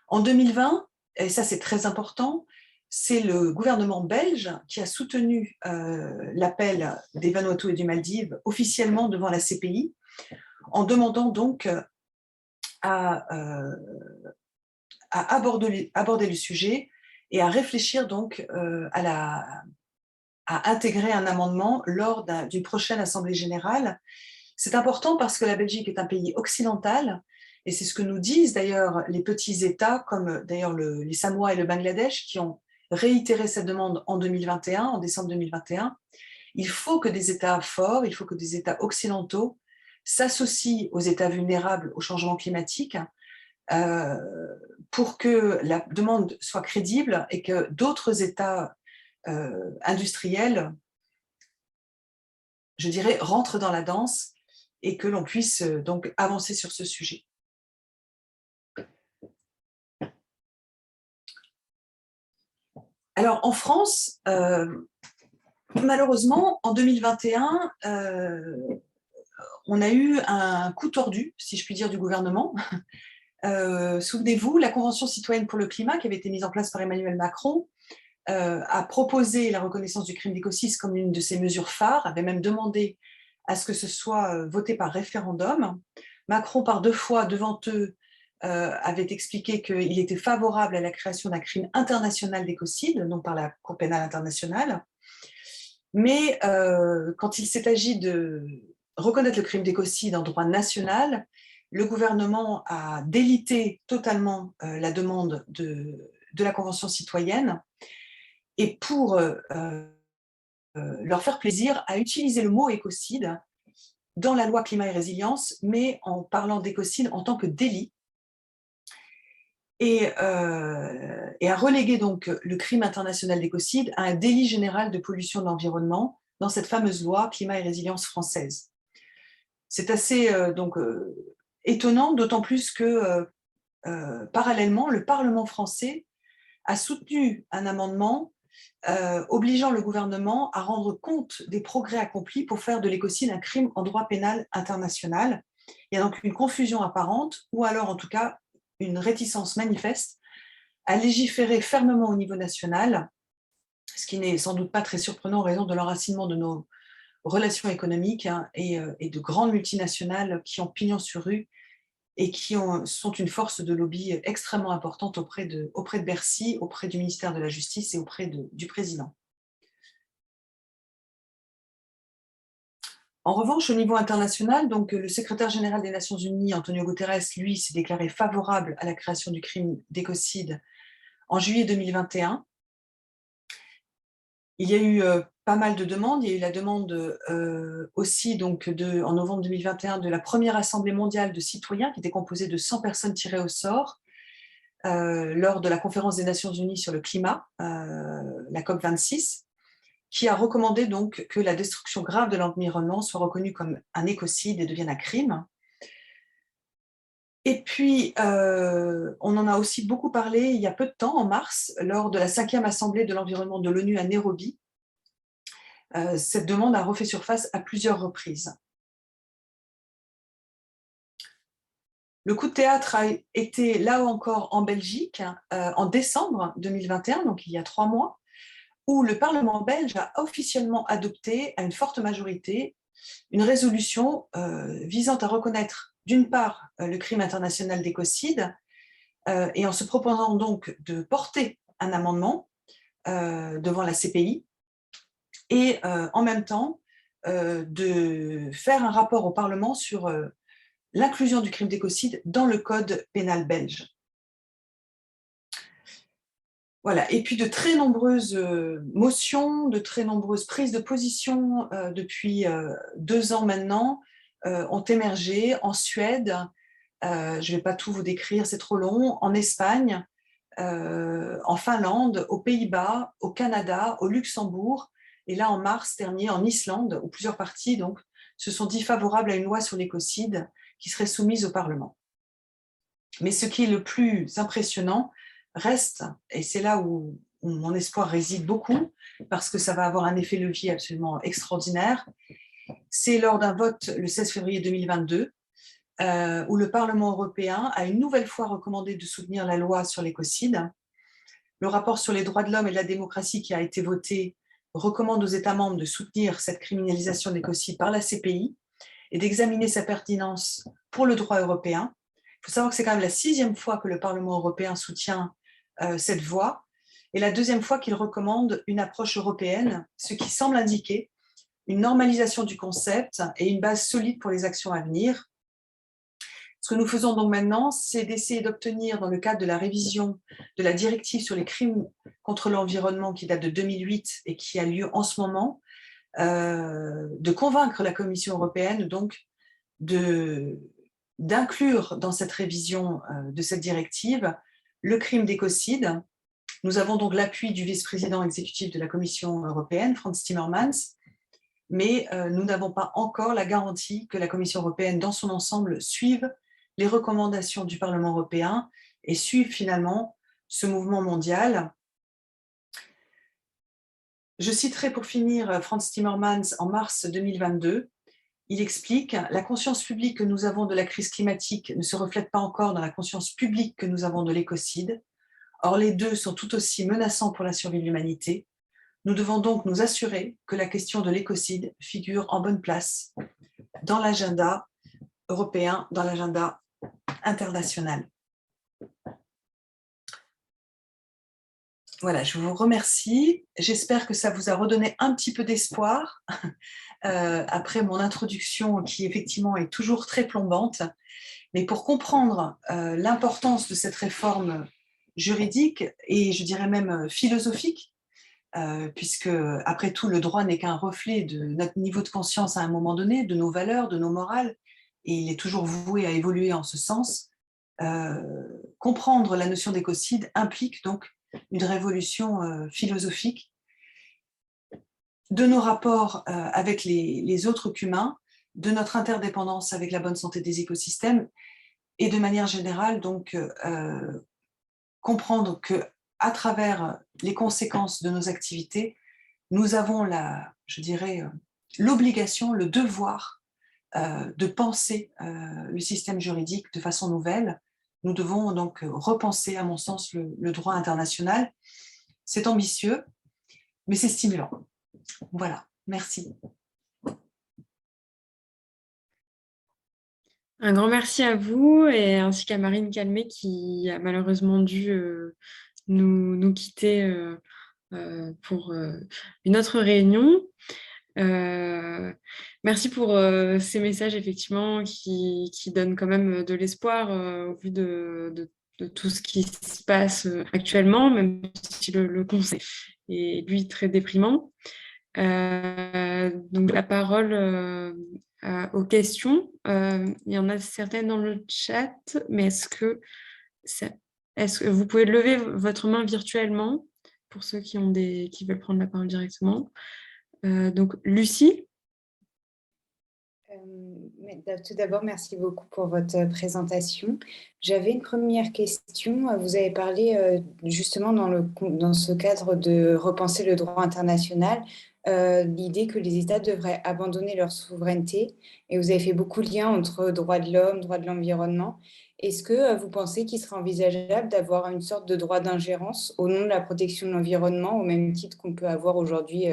En 2020, et ça c'est très important, c'est le gouvernement belge qui a soutenu l'appel des Vanuatu et des Maldives officiellement devant la CPI, en demandant donc à aborder le sujet et à réfléchir donc à intégrer un amendement lors d'une prochaine Assemblée générale. C'est important parce que la Belgique est un pays occidental, et c'est ce que nous disent d'ailleurs les petits États, comme d'ailleurs les Samoa et le Bangladesh, qui ont réitéré cette demande en 2021, en décembre 2021. Il faut que des États forts, il faut que des États occidentaux s'associent aux États vulnérables au changement climatique pour que la demande soit crédible et que d'autres États industriels, je dirais, rentrent dans la danse et que l'on puisse donc avancer sur ce sujet. Alors, en France, malheureusement, en 2021, on a eu un coup tordu, si je puis dire, du gouvernement. Souvenez-vous, la Convention citoyenne pour le climat, qui avait été mise en place par Emmanuel Macron, a proposé la reconnaissance du crime d'écocide comme une de ses mesures phares, avait même demandé à ce que ce soit voté par référendum. Macron, par 2 fois devant eux, avait expliqué qu'il était favorable à la création d'un crime international d'écocide, donc par la Cour pénale internationale. Mais quand il s'est agi de reconnaître le crime d'écocide en droit national, le gouvernement a délité totalement la demande de la Convention citoyenne, et pour leur faire plaisir, a utilisé le mot écocide dans la loi climat et résilience, mais en parlant d'écocide en tant que délit. et a relégué donc le crime international d'écocide à un délit général de pollution de l'environnement dans cette fameuse loi climat et résilience française. C'est assez étonnant, d'autant plus que parallèlement, le Parlement français a soutenu un amendement obligeant le gouvernement à rendre compte des progrès accomplis pour faire de l'écocide un crime en droit pénal international. Il y a donc une confusion apparente, ou alors en tout cas une réticence manifeste à légiférer fermement au niveau national, ce qui n'est sans doute pas très surprenant en raison de l'enracinement de nos relations économiques et de grandes multinationales qui ont pignon sur rue et qui sont une force de lobby extrêmement importante auprès de Bercy, auprès du ministère de la Justice et auprès du président. En revanche, au niveau international, donc, le secrétaire général des Nations Unies, Antonio Guterres, lui, s'est déclaré favorable à la création du crime d'écocide en juillet 2021. Il y a eu pas mal de demandes. Il y a eu la demande aussi donc, en novembre 2021 de la première Assemblée mondiale de citoyens qui était composée de 100 personnes tirées au sort lors de la conférence des Nations Unies sur le climat, la COP26, qui a recommandé donc que la destruction grave de l'environnement soit reconnue comme un écocide et devienne un crime. Et puis, on en a aussi beaucoup parlé il y a peu de temps, en mars, lors de la 5e Assemblée de l'environnement de l'ONU à Nairobi. Cette demande a refait surface à plusieurs reprises. Le coup de théâtre a été là encore en Belgique en décembre 2021, donc il y a 3 mois, où le Parlement belge a officiellement adopté à une forte majorité une résolution visant à reconnaître d'une part le crime international d'écocide et en se proposant donc de porter un amendement devant la CPI et en même temps de faire un rapport au Parlement sur l'inclusion du crime d'écocide dans le code pénal belge. Voilà. Et puis de très nombreuses motions, de très nombreuses prises de position depuis 2 ans maintenant ont émergé en Suède, je ne vais pas tout vous décrire, c'est trop long, en Espagne, en Finlande, aux Pays-Bas, au Canada, au Luxembourg, et là en mars dernier en Islande, où plusieurs partis donc, se sont dits favorables à une loi sur l'écocide qui serait soumise au Parlement. Mais ce qui est le plus impressionnant reste, et c'est là où mon espoir réside beaucoup, parce que ça va avoir un effet levier absolument extraordinaire, c'est lors d'un vote le 16 février 2022, où le Parlement européen a une nouvelle fois recommandé de soutenir la loi sur l'écocide. Le rapport sur les droits de l'homme et de la démocratie qui a été voté recommande aux États membres de soutenir cette criminalisation de l'écocide par la CPI et d'examiner sa pertinence pour le droit européen. Il faut savoir que c'est quand même la 6e fois que le Parlement européen soutient cette voie et la 2e fois qu'il recommande une approche européenne, ce qui semble indiquer une normalisation du concept et une base solide pour les actions à venir. Ce que nous faisons donc maintenant, c'est d'essayer d'obtenir, dans le cadre de la révision de la directive sur les crimes contre l'environnement qui date de 2008 et qui a lieu en ce moment, de convaincre la Commission européenne donc d'inclure dans cette révision de cette directive le crime d'écocide. Nous avons donc l'appui du vice-président exécutif de la Commission européenne, Frans Timmermans, mais nous n'avons pas encore la garantie que la Commission européenne dans son ensemble suive les recommandations du Parlement européen et suive finalement ce mouvement mondial. Je citerai pour finir Frans Timmermans en mars 2022. Il explique « La conscience publique que nous avons de la crise climatique ne se reflète pas encore dans la conscience publique que nous avons de l'écocide. Or, les deux sont tout aussi menaçants pour la survie de l'humanité. Nous devons donc nous assurer que la question de l'écocide figure en bonne place dans l'agenda européen, dans l'agenda international. » Voilà, je vous remercie. J'espère que ça vous a redonné un petit peu d'espoir après mon introduction qui effectivement est toujours très plombante. Mais pour comprendre l'importance de cette réforme juridique et je dirais même philosophique, puisque après tout le droit n'est qu'un reflet de notre niveau de conscience à un moment donné, de nos valeurs, de nos morales, et il est toujours voué à évoluer en ce sens. comprendre la notion d'écocide implique donc une révolution philosophique de nos rapports avec les autres qu'humains, de notre interdépendance avec la bonne santé des écosystèmes et de manière générale, donc, comprendre qu'à travers les conséquences de nos activités, nous avons je dirais, l'obligation, le devoir de penser le système juridique de façon nouvelle. Nous devons donc repenser, à mon sens, le droit international. C'est ambitieux, mais c'est stimulant. Voilà, merci. Un grand merci à vous et ainsi qu'à Marine Calmet qui a malheureusement dû nous quitter pour une autre réunion. Merci pour ces messages effectivement qui donnent quand même de l'espoir au vu de tout ce qui se passe actuellement, même si le conseil est lui très déprimant. Donc la parole aux questions. Il y en a certaines dans le chat, mais est-ce que vous pouvez lever votre main virtuellement pour ceux qui veulent prendre la parole directement. Donc Lucie. Tout d'abord, merci beaucoup pour votre présentation. J'avais une première question. Vous avez parlé justement dans ce cadre de repenser le droit international, l'idée que les États devraient abandonner leur souveraineté. Et vous avez fait beaucoup de liens entre droits de l'homme, droits de l'environnement. Est-ce que vous pensez qu'il serait envisageable d'avoir une sorte de droit d'ingérence au nom de la protection de l'environnement, au même titre qu'on peut avoir aujourd'hui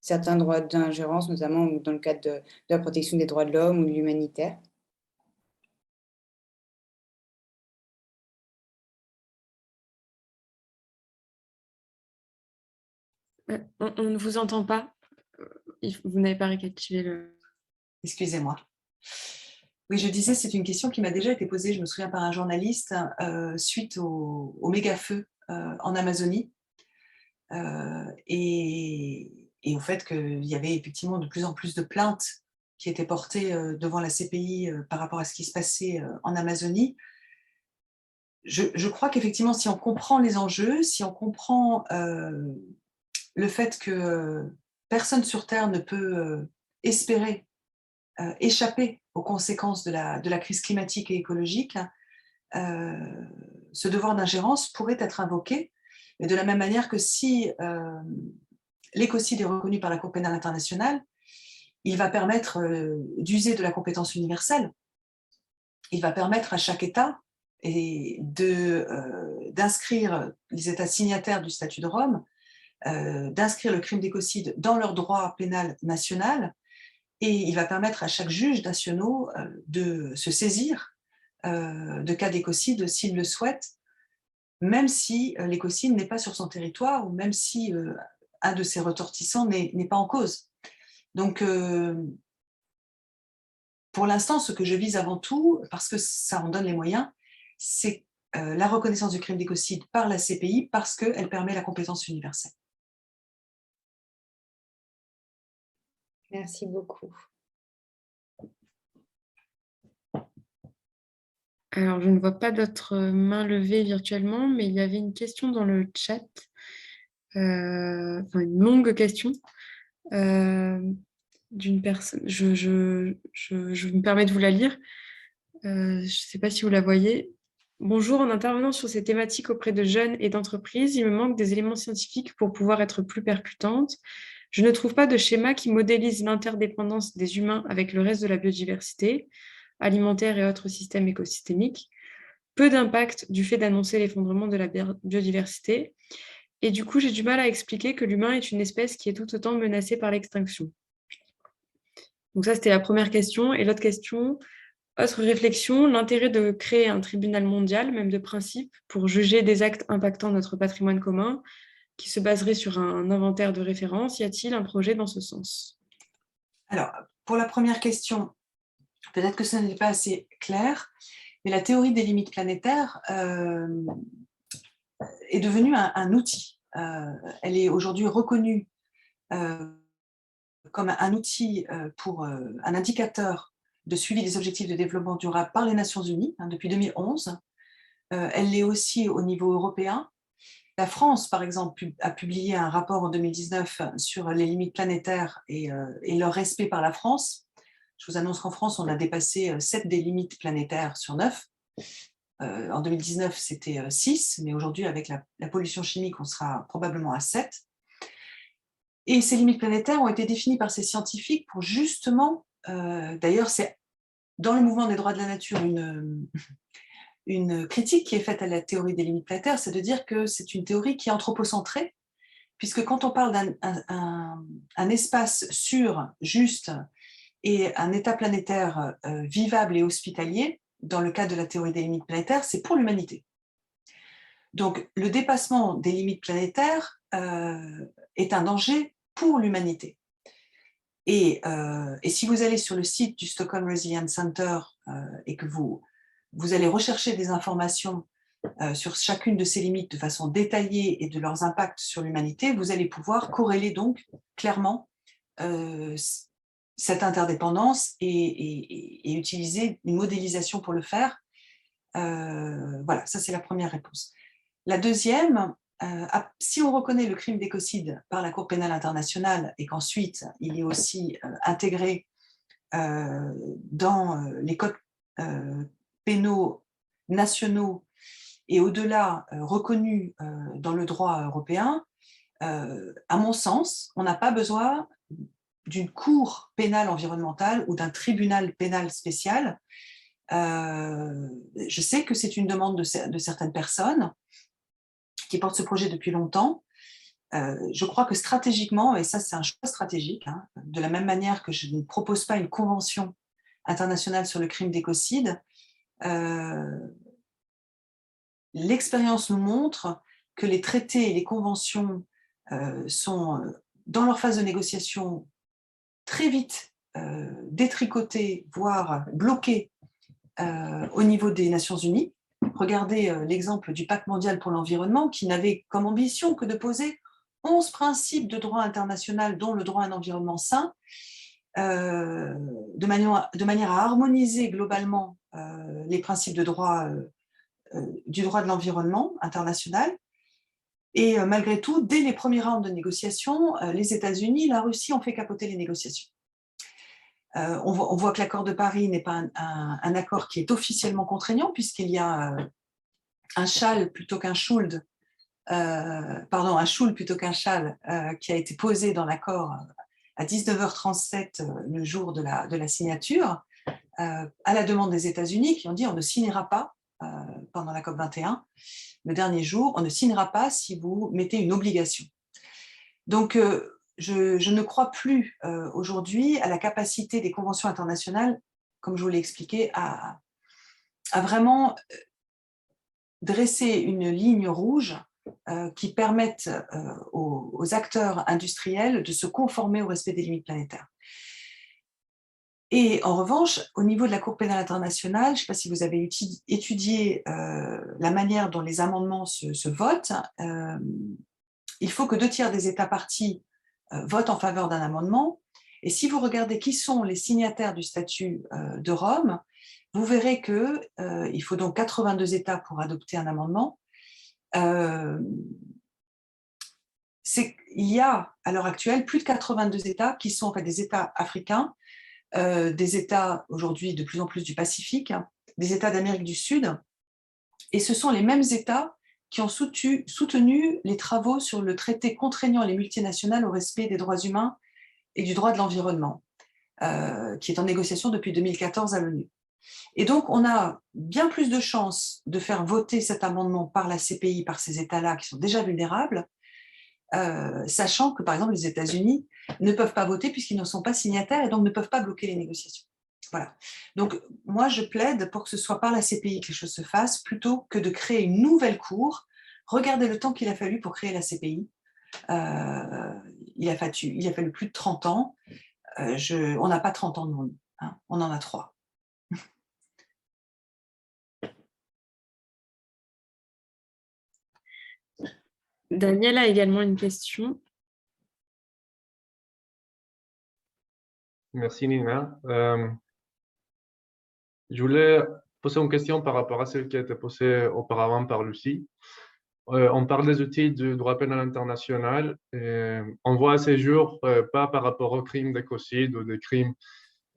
certains droits d'ingérence, notamment dans le cadre de la protection des droits de l'homme ou de l'humanitaire? On ne vous entend pas. Vous n'avez pas récapitulé le... Excusez-moi. Oui, je disais, c'est une question qui m'a déjà été posée, je me souviens, par un journaliste suite au méga-feu en Amazonie et au fait qu'il y avait effectivement de plus en plus de plaintes qui étaient portées devant la CPI par rapport à ce qui se passait en Amazonie. Je crois qu'effectivement, si on comprend les enjeux, si on comprend le fait que personne sur Terre ne peut espérer échapper aux conséquences de la crise climatique et écologique, ce devoir d'ingérence pourrait être invoqué, mais de la même manière que si l'écocide est reconnu par la Cour pénale internationale, il va permettre d'user de la compétence universelle. Il va permettre à chaque État d'inscrire les États signataires du statut de Rome, d'inscrire le crime d'écocide dans leur droit pénal national, et il va permettre à chaque juge national de se saisir de cas d'écocide s'il le souhaite, même si l'écocide n'est pas sur son territoire ou même si un de ses ressortissants n'est pas en cause. Donc, pour l'instant, ce que je vise avant tout, parce que ça en donne les moyens, c'est la reconnaissance du crime d'écocide par la CPI parce qu'elle permet la compétence universelle. Merci beaucoup. Alors, je ne vois pas d'autres mains levées virtuellement, mais il y avait une question dans le chat, une longue question d'une personne. Je me permets de vous la lire. Je ne sais pas si vous la voyez. Bonjour, en intervenant sur ces thématiques auprès de jeunes et d'entreprises, il me manque des éléments scientifiques pour pouvoir être plus percutante. Je ne trouve pas de schéma qui modélise l'interdépendance des humains avec le reste de la biodiversité, alimentaire et autres systèmes écosystémiques. Peu d'impact du fait d'annoncer l'effondrement de la biodiversité. Et du coup, j'ai du mal à expliquer que l'humain est une espèce qui est tout autant menacée par l'extinction. Donc ça, c'était la première question. Et l'autre question, autre réflexion, l'intérêt de créer un tribunal mondial, même de principe, pour juger des actes impactant notre patrimoine commun, qui se baserait sur un inventaire de référence. Y a-t-il un projet dans ce sens? Alors, pour la première question, peut-être que ce n'est pas assez clair, mais la théorie des limites planétaires est devenue un outil. Elle est aujourd'hui reconnue comme un outil pour un indicateur de suivi des objectifs de développement durable par les Nations Unies depuis 2011. elle l'est aussi au niveau européen. La France, par exemple, a publié un rapport en 2019 sur les limites planétaires et leur respect par la France. Je vous annonce qu'en France, on a dépassé 7 des limites planétaires sur 9. En 2019, c'était 6, mais aujourd'hui, avec la pollution chimique, on sera probablement à 7. Et ces limites planétaires ont été définies par ces scientifiques pour justement, d'ailleurs, c'est dans le mouvement des droits de la nature une critique qui est faite à la théorie des limites planétaires, c'est de dire que c'est une théorie qui est anthropocentrée, puisque quand on parle d'un espace sûr, juste, et un état planétaire vivable et hospitalier, dans le cadre de la théorie des limites planétaires, c'est pour l'humanité. Donc, le dépassement des limites planétaires est un danger pour l'humanité. Et si vous allez sur le site du Stockholm Resilience Center et que vous allez rechercher des informations sur chacune de ces limites de façon détaillée et de leurs impacts sur l'humanité, vous allez pouvoir corréler donc clairement cette interdépendance et utiliser une modélisation pour le faire. Voilà, ça c'est la première réponse. La deuxième, si on reconnaît le crime d'écocide par la Cour pénale internationale et qu'ensuite il est aussi intégré dans les codes pénaux nationaux et au-delà reconnu dans le droit européen, à mon sens, on n'a pas besoin d'une cour pénale environnementale ou d'un tribunal pénal spécial. Je sais que c'est une demande de certaines personnes qui portent ce projet depuis longtemps. Je crois que stratégiquement, et ça c'est un choix stratégique, hein, de la même manière que je ne propose pas une convention internationale sur le crime d'écocide, l'expérience nous montre que les traités et les conventions sont, dans leur phase de négociation, très vite détricotés, voire bloqués au niveau des Nations Unies. Regardez l'exemple du Pacte mondial pour l'environnement qui n'avait comme ambition que de poser 11 principes de droit international, dont le droit à un environnement sain, de manière à harmoniser globalement les principes de droit, du droit de l'environnement international. Et malgré tout, dès les premiers rounds de négociations, les États-Unis, la Russie ont fait capoter les négociations. On voit que l'accord de Paris n'est pas un accord qui est officiellement contraignant, puisqu'il y a un châle plutôt qu'un schuld, un choul plutôt qu'un châle qui a été posé dans l'accord à 19h37 le jour de la signature, à la demande des États-Unis qui ont dit on ne signera pas pendant la COP21, le dernier jour, on ne signera pas si vous mettez une obligation. Donc, je ne crois plus aujourd'hui à la capacité des conventions internationales, comme je vous l'ai expliqué, à vraiment dresser une ligne rouge qui permette aux acteurs industriels de se conformer au respect des limites planétaires. Et en revanche, au niveau de la Cour pénale internationale, je ne sais pas si vous avez étudié la manière dont les amendements se votent, il faut que 2/3 des États parties votent en faveur d'un amendement. Et si vous regardez qui sont les signataires du statut de Rome, vous verrez qu'il faut donc 82 États pour adopter un amendement. Il y a à l'heure actuelle plus de 82 États qui sont en fait des États africains, des États aujourd'hui de plus en plus du Pacifique, des États d'Amérique du Sud, et ce sont les mêmes États qui ont soutenu les travaux sur le traité contraignant les multinationales au respect des droits humains et du droit de l'environnement, qui est en négociation depuis 2014 à l'ONU. Et donc, on a bien plus de chances de faire voter cet amendement par la CPI, par ces États-là qui sont déjà vulnérables, sachant que, par exemple, les États-Unis ne peuvent pas voter puisqu'ils ne sont pas signataires et donc ne peuvent pas bloquer les négociations. Voilà. Donc, moi, je plaide pour que ce soit par la CPI que les choses se fassent plutôt que de créer une nouvelle cour. Regardez le temps qu'il a fallu pour créer la CPI. Il a fallu plus de 30 ans. On n'a pas 30 ans de monde, hein, on en a 3. Daniel a également une question. Merci Nina. Je voulais poser une question par rapport à celle qui a été posée auparavant par Lucie. On parle des outils du droit pénal international. Et on voit à ces jours, pas par rapport aux crimes d'écocide ou des crimes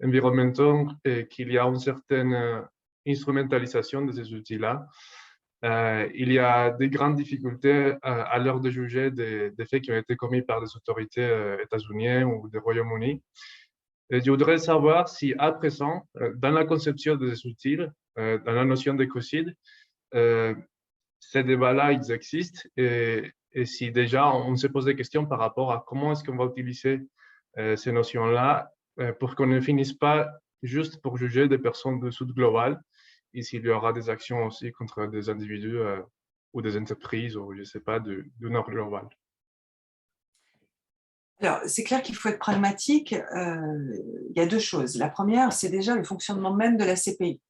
environnementaux, qu'il y a une certaine instrumentalisation de ces outils-là. Il y a des grandes difficultés à l'heure de juger des faits qui ont été commis par des autorités états-uniennes ou des Royaume-Uni. Et je voudrais savoir si, à présent, dans la conception des outils, dans la notion d'écocide, ces débats-là, ils existent et si déjà on se pose des questions par rapport à comment est-ce qu'on va utiliser ces notions-là pour qu'on ne finisse pas juste pour juger des personnes de sud global et s'il y aura des actions aussi contre des individus ou des entreprises ou je ne sais pas, du nord global. Alors, c'est clair qu'il faut être pragmatique. Il y a deux choses. La première, c'est déjà le fonctionnement même de la CPI,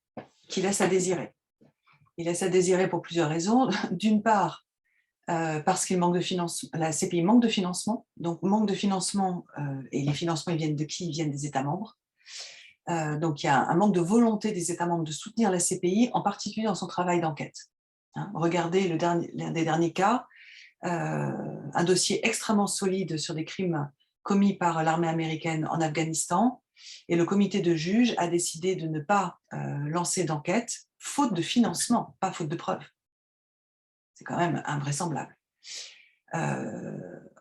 qui laisse à désirer. Il laisse à désirer pour plusieurs raisons. D'une part, parce qu'il manque de financement, la CPI manque de financement. Donc, manque de financement, et les financements, ils viennent de qui? Ils viennent des États membres. Donc, il y a un manque de volonté des États membres de soutenir la CPI, en particulier dans son travail d'enquête. Regardez l'un des derniers cas, un dossier extrêmement solide sur des crimes commis par l'armée américaine en Afghanistan, et le comité de juges a décidé de ne pas lancer d'enquête, faute de financement, pas faute de preuves. C'est quand même invraisemblable.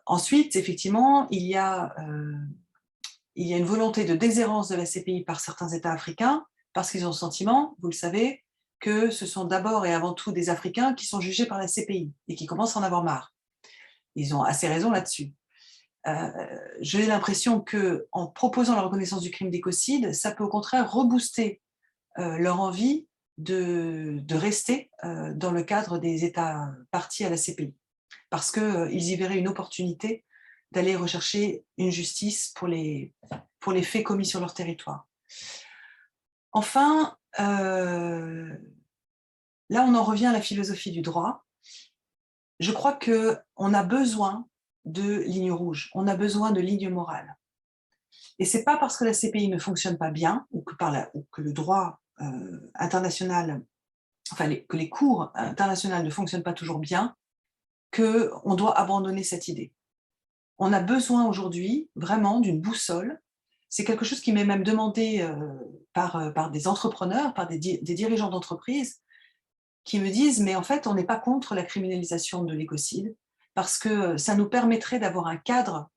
Ensuite, effectivement, il y a une volonté de déshérence de la CPI par certains États africains, parce qu'ils ont le sentiment, vous le savez, que ce sont d'abord et avant tout des Africains qui sont jugés par la CPI et qui commencent à en avoir marre. Ils ont assez raison là-dessus. J'ai l'impression qu'en proposant la reconnaissance du crime d'écocide, ça peut au contraire rebooster leur envie de rester dans le cadre des États partis à la CPI, parce qu'ils y verraient une opportunité d'aller rechercher une justice pour les faits commis sur leur territoire. Enfin, là on en revient à la philosophie du droit. Je crois qu'on a besoin de lignes rouges, on a besoin de lignes morales. Et ce n'est pas parce que la CPI ne fonctionne pas bien, ou que le droit international, enfin que les cours internationales ne fonctionnent pas toujours bien, qu'on doit abandonner cette idée. On a besoin aujourd'hui vraiment d'une boussole. C'est quelque chose qui m'est même demandé par des entrepreneurs, par des dirigeants d'entreprise, qui me disent, mais en fait, on n'est pas contre la criminalisation de l'écocide, parce que ça nous permettrait d'avoir un cadre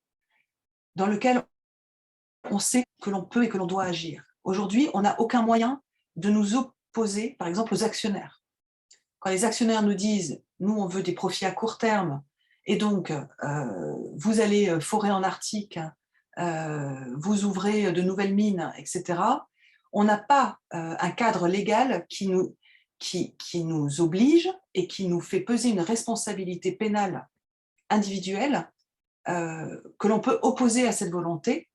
dans lequel on sait que l'on peut et que l'on doit agir. Aujourd'hui, on n'a aucun moyen de nous opposer, par exemple, aux actionnaires. Quand les actionnaires nous disent, nous, on veut des profits à court terme, et donc, vous allez forer en Arctique, vous ouvrez de nouvelles mines, etc., on n'a pas un cadre légal qui nous oblige et qui nous fait peser une responsabilité pénale individuelle que l'on peut opposer à cette volonté.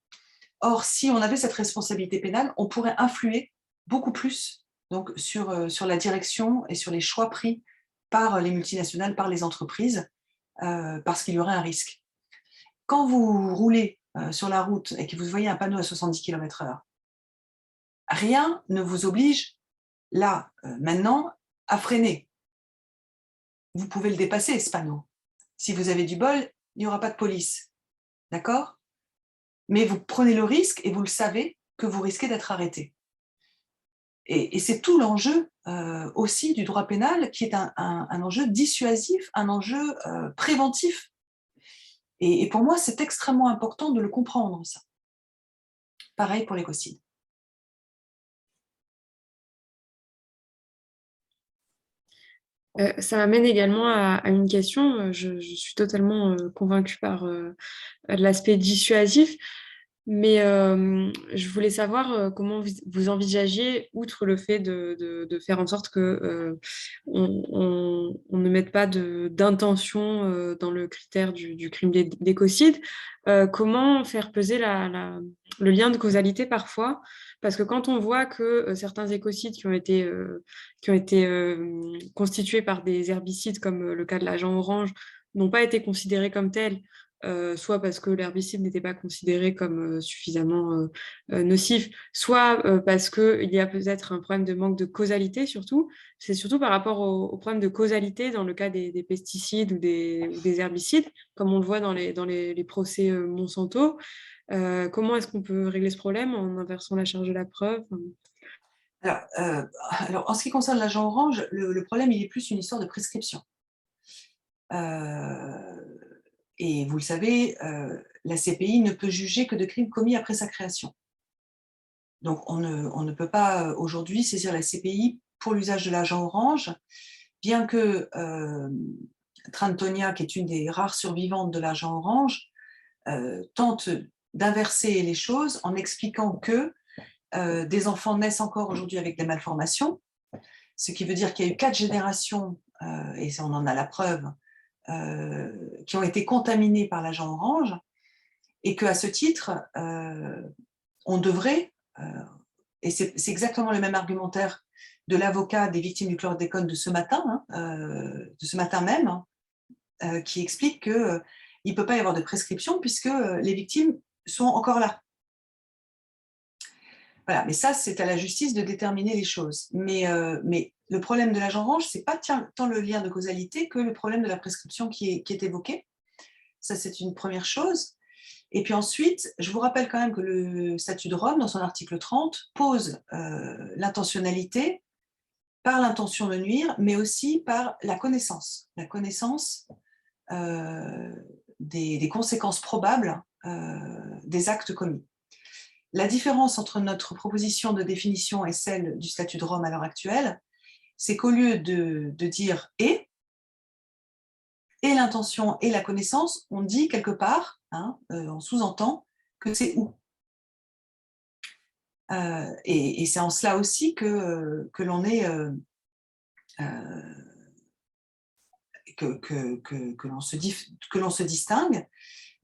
Or, si on avait cette responsabilité pénale, on pourrait influer beaucoup plus donc, sur la direction et sur les choix pris par les multinationales, par les entreprises, parce qu'il y aurait un risque. Quand vous roulez sur la route et que vous voyez un panneau à 70 km/h, rien ne vous oblige, là, maintenant, à freiner. Vous pouvez le dépasser, ce panneau. Si vous avez du bol, il n'y aura pas de police. D'accord? Mais vous prenez le risque, et vous le savez, que vous risquez d'être arrêté. Et c'est tout l'enjeu aussi du droit pénal, qui est un enjeu dissuasif, un enjeu préventif. Et pour moi, c'est extrêmement important de le comprendre, ça. Pareil pour l'écocide. Ça m'amène également à une question. Je suis totalement convaincue par l'aspect dissuasif, mais je voulais savoir comment vous envisagiez, outre le fait de faire en sorte que on ne mette pas d'intention dans le critère du crime d'écocide, comment faire peser le lien de causalité parfois, parce que quand on voit que certains écocides qui ont été constitués par des herbicides, comme le cas de l'agent orange, n'ont pas été considérés comme tels, soit parce que l'herbicide n'était pas considéré comme suffisamment nocif, soit parce qu'il y a peut-être un problème de manque de causalité surtout. C'est surtout par rapport au problème de causalité dans le cas des pesticides ou des herbicides, comme on le voit dans les procès Monsanto. Comment est-ce qu'on peut régler ce problème en inversant la charge de la preuve? Alors, en ce qui concerne l'agent orange, le problème, il est plus une histoire de prescription. Et vous le savez, la CPI ne peut juger que de crimes commis après sa création. Donc, on ne peut pas aujourd'hui saisir la CPI pour l'usage de l'agent orange, bien que Trantonia, qui est une des rares survivantes de l'agent orange, tente d'inverser les choses en expliquant que des enfants naissent encore aujourd'hui avec des malformations, ce qui veut dire qu'il y a eu 4 générations, et on en a la preuve, qui ont été contaminés par l'agent orange, et qu'à ce titre, on devrait, et c'est exactement le même argumentaire de l'avocat des victimes du chlordécone de ce matin, de ce matin même, qui explique qu'il ne peut pas y avoir de prescription puisque les victimes sont encore là. Voilà, mais ça, c'est à la justice de déterminer les choses. Mais le problème de l'agent orange, ce n'est pas tant le lien de causalité que le problème de la prescription qui est évoqué. Ça, c'est une première chose. Et puis ensuite, je vous rappelle quand même que le statut de Rome, dans son article 30, pose l'intentionnalité par l'intention de nuire, mais aussi par la connaissance des conséquences probables des actes commis. La différence entre notre proposition de définition et celle du statut de Rome à l'heure actuelle, c'est qu'au lieu de dire « et l'intention et la connaissance », on dit quelque part, on sous-entend que c'est « ou ». Et c'est en cela aussi que l'on est... que l'on se distingue,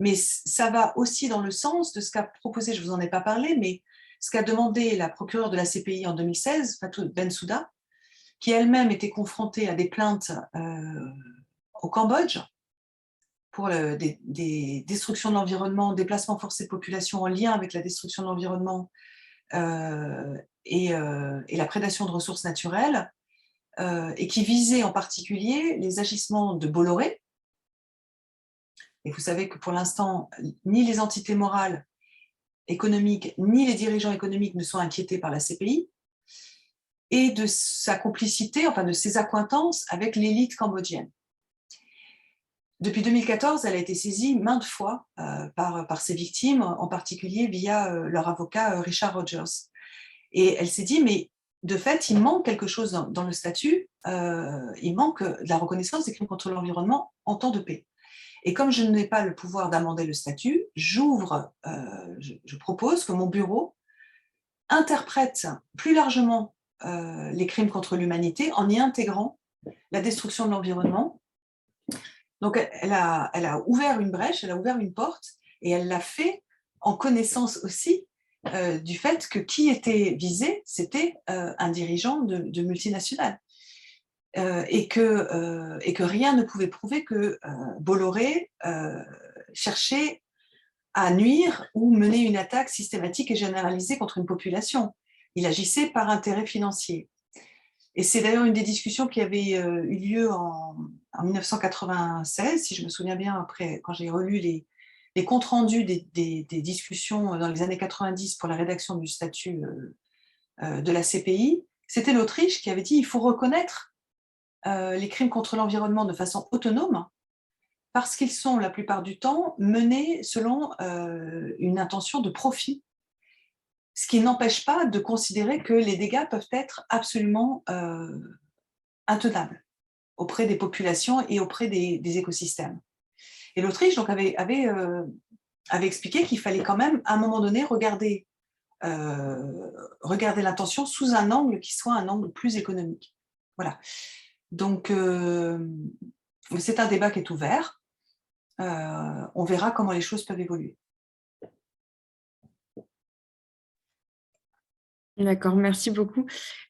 mais ça va aussi dans le sens de ce qu'a proposé, je ne vous en ai pas parlé, mais ce qu'a demandé la procureure de la CPI en 2016, Fatou Bensouda, qui elle-même était confrontée à des plaintes au Cambodge pour des destructions de l'environnement, déplacements forcés de population en lien avec la destruction de l'environnement et la prédation de ressources naturelles, et qui visait en particulier les agissements de Bolloré. Et vous savez que pour l'instant, ni les entités morales économiques, ni les dirigeants économiques ne sont inquiétés par la CPI, et de sa complicité, enfin de ses accointances avec l'élite cambodgienne. Depuis 2014, elle a été saisie maintes fois par ses victimes, en particulier via leur avocat Richard Rogers. Et elle s'est dit, mais de fait, il manque quelque chose dans le statut, il manque de la reconnaissance des crimes contre l'environnement en temps de paix. Et comme je n'ai pas le pouvoir d'amender le statut, je propose que mon bureau interprète plus largement les crimes contre l'humanité en y intégrant la destruction de l'environnement. Donc elle a ouvert une brèche, elle a ouvert une porte, et elle l'a fait en connaissance aussi du fait que qui était visé, c'était un dirigeant de multinationale. Et que rien ne pouvait prouver que Bolloré cherchait à nuire ou mener une attaque systématique et généralisée contre une population. Il agissait par intérêt financier. Et c'est d'ailleurs une des discussions qui avait eu lieu en 1996, si je me souviens bien, après, quand j'ai relu les comptes rendus des discussions dans les années 90 pour la rédaction du statut de la CPI. C'était l'Autriche qui avait dit qu'il faut reconnaître les crimes contre l'environnement de façon autonome, parce qu'ils sont la plupart du temps menés selon une intention de profit, ce qui n'empêche pas de considérer que les dégâts peuvent être absolument intenables auprès des populations et auprès des écosystèmes. Et l'Autriche donc, avait expliqué qu'il fallait quand même, à un moment donné, regarder l'intention sous un angle qui soit un angle plus économique. Voilà. Donc, c'est un débat qui est ouvert. On verra comment les choses peuvent évoluer. D'accord, merci beaucoup.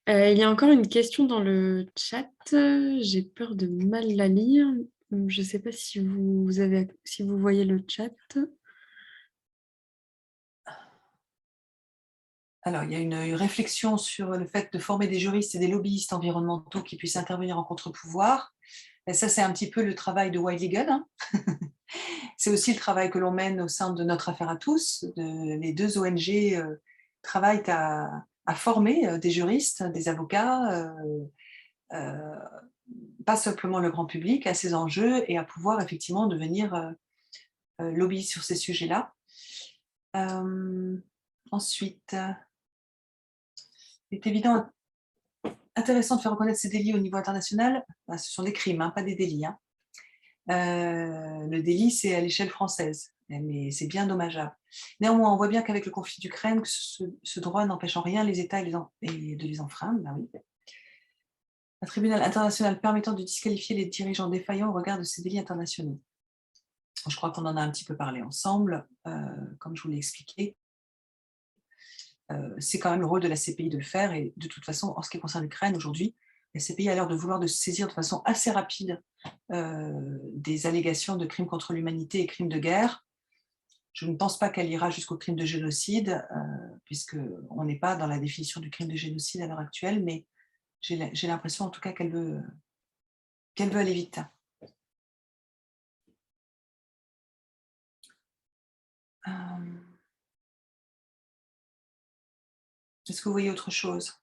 Il y a encore une question dans le chat. J'ai peur de mal la lire. Je ne sais pas si vous voyez le chat. Alors, il y a une réflexion sur le fait de former des juristes et des lobbyistes environnementaux qui puissent intervenir en contre-pouvoir. Et ça, c'est un petit peu le travail de Wild Legal, hein. C'est aussi le travail que l'on mène au sein de Notre Affaire à tous. Les deux ONG travaillent à former des juristes, des avocats, pas simplement le grand public, à ces enjeux et à pouvoir effectivement devenir lobbyiste sur ces sujets-là. Ensuite, il est évident, intéressant de faire reconnaître ces délits au niveau international. Ce sont des crimes, hein, pas des délits, hein. Le délit, c'est à l'échelle française, mais c'est bien dommageable. Néanmoins, on voit bien qu'avec le conflit d'Ukraine, ce droit n'empêche en rien les États de les enfreindre. Ben oui. Un tribunal international permettant de disqualifier les dirigeants défaillants au regard de ces délits internationaux. Je crois qu'on en a un petit peu parlé ensemble, comme je vous l'ai expliqué. C'est quand même le rôle de la CPI de le faire, et de toute façon, en ce qui concerne l'Ukraine, aujourd'hui, la CPI a l'air de vouloir se saisir de façon assez rapide des allégations de crimes contre l'humanité et crimes de guerre. Je ne pense pas qu'elle ira jusqu'au crime de génocide, puisqu'on n'est pas dans la définition du crime de génocide à l'heure actuelle, mais j'ai l'impression en tout cas qu'elle veut aller vite. Est-ce que vous voyez autre chose?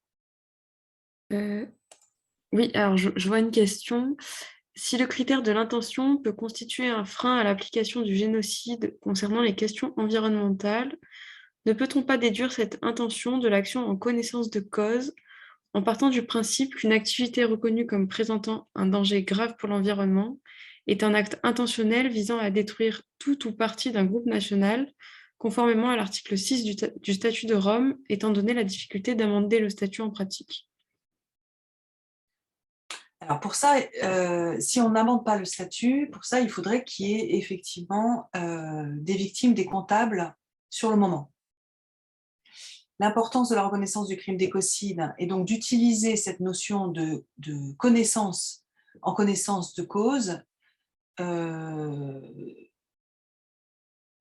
Oui, alors je vois une question. Si le critère de l'intention peut constituer un frein à l'application du génocide concernant les questions environnementales, ne peut-on pas déduire cette intention de l'action en connaissance de cause, en partant du principe qu'une activité reconnue comme présentant un danger grave pour l'environnement est un acte intentionnel visant à détruire tout ou partie d'un groupe national, conformément à l'article 6 du statut de Rome, étant donné la difficulté d'amender le statut en pratique? Alors pour ça, si on n'amende pas le statut, pour ça, il faudrait qu'il y ait effectivement des victimes, des comptables sur le moment. L'importance de la reconnaissance du crime d'écocide est donc d'utiliser cette notion de connaissance en connaissance de cause,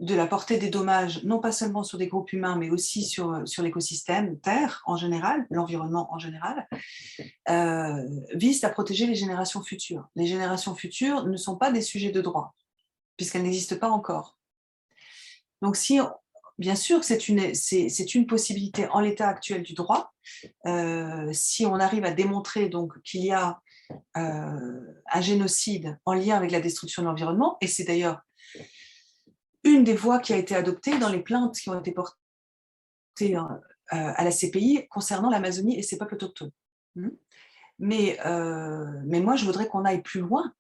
de la portée des dommages, non pas seulement sur des groupes humains, mais aussi sur l'écosystème, Terre en général, l'environnement en général, vise à protéger les générations futures. Les générations futures ne sont pas des sujets de droit, puisqu'elles n'existent pas encore. Donc, bien sûr, c'est une possibilité en l'état actuel du droit. Si on arrive à démontrer donc qu'il y a un génocide en lien avec la destruction de l'environnement, et c'est d'ailleurs une des voies qui a été adoptée dans les plaintes qui ont été portées à la CPI concernant l'Amazonie et ses peuples autochtones. Mais moi, je voudrais qu'on aille plus loin,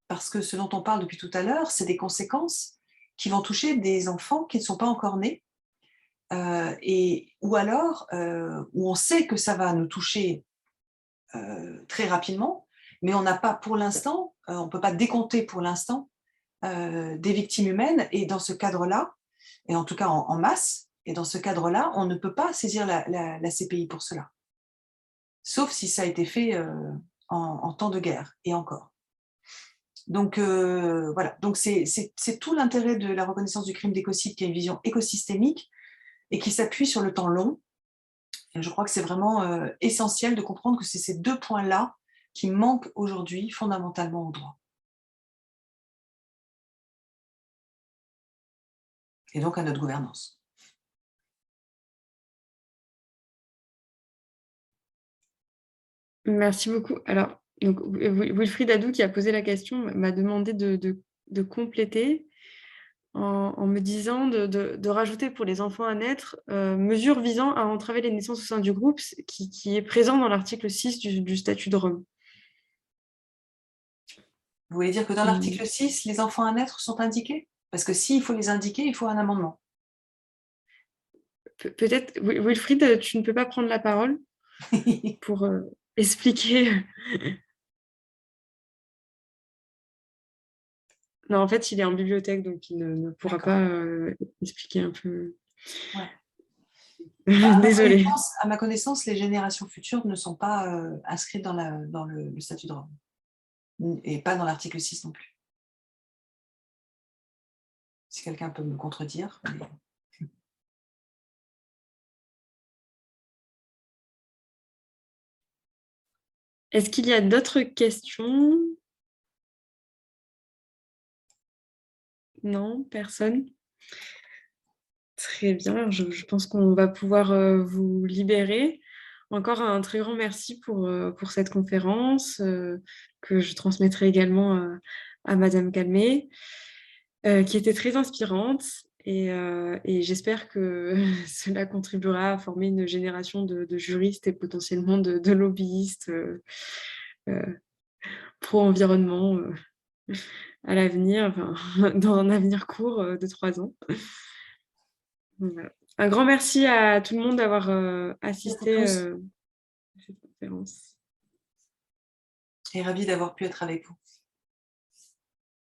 parce que ce dont on parle depuis tout à l'heure, c'est des conséquences qui vont toucher des enfants qui ne sont pas encore nés, ou alors où on sait que ça va nous toucher très rapidement, mais on n'a pas pour l'instant, on ne peut pas décompter pour l'instant des victimes humaines, et dans ce cadre-là, et en tout cas en masse, et dans ce cadre-là, on ne peut pas saisir la CPI pour cela, sauf si ça a été fait en temps de guerre, et encore. Donc voilà, donc c'est tout l'intérêt de la reconnaissance du crime d'écocide, qui a une vision écosystémique et qui s'appuie sur le temps long. Et je crois que c'est vraiment essentiel de comprendre que c'est ces deux points-là qui manquent aujourd'hui fondamentalement au droit. Et donc à notre gouvernance. Merci beaucoup. Alors, donc, Wilfried Adou, qui a posé la question, m'a demandé de compléter en me disant de rajouter pour les enfants à naître mesures visant à entraver les naissances au sein du groupe, qui est présent dans l'article 6 du statut de Rome. Vous voulez dire que dans l'article 6, les enfants à naître sont indiqués? Parce que s'il faut les indiquer, il faut un amendement. Peut-être, Wilfried, tu ne peux pas prendre la parole pour expliquer. Non, en fait, il est en bibliothèque, donc il ne pourra pas expliquer un peu. Ouais. Désolée. À ma connaissance, les générations futures ne sont pas inscrites dans le statut de Rome, et pas dans l'article 6 non plus. si quelqu'un peut me contredire. Mais... Est-ce qu'il y a d'autres questions? Non, personne? Très bien, je pense qu'on va pouvoir vous libérer. Encore un très grand merci pour cette conférence que je transmettrai également à Madame Calmet, qui était très inspirante et j'espère que cela contribuera à former une génération de juristes et potentiellement de lobbyistes pro-environnement à l'avenir, enfin, dans un avenir court de 3 ans. Voilà. Un grand merci à tout le monde d'avoir assisté à cette conférence. Et ravie d'avoir pu être avec vous.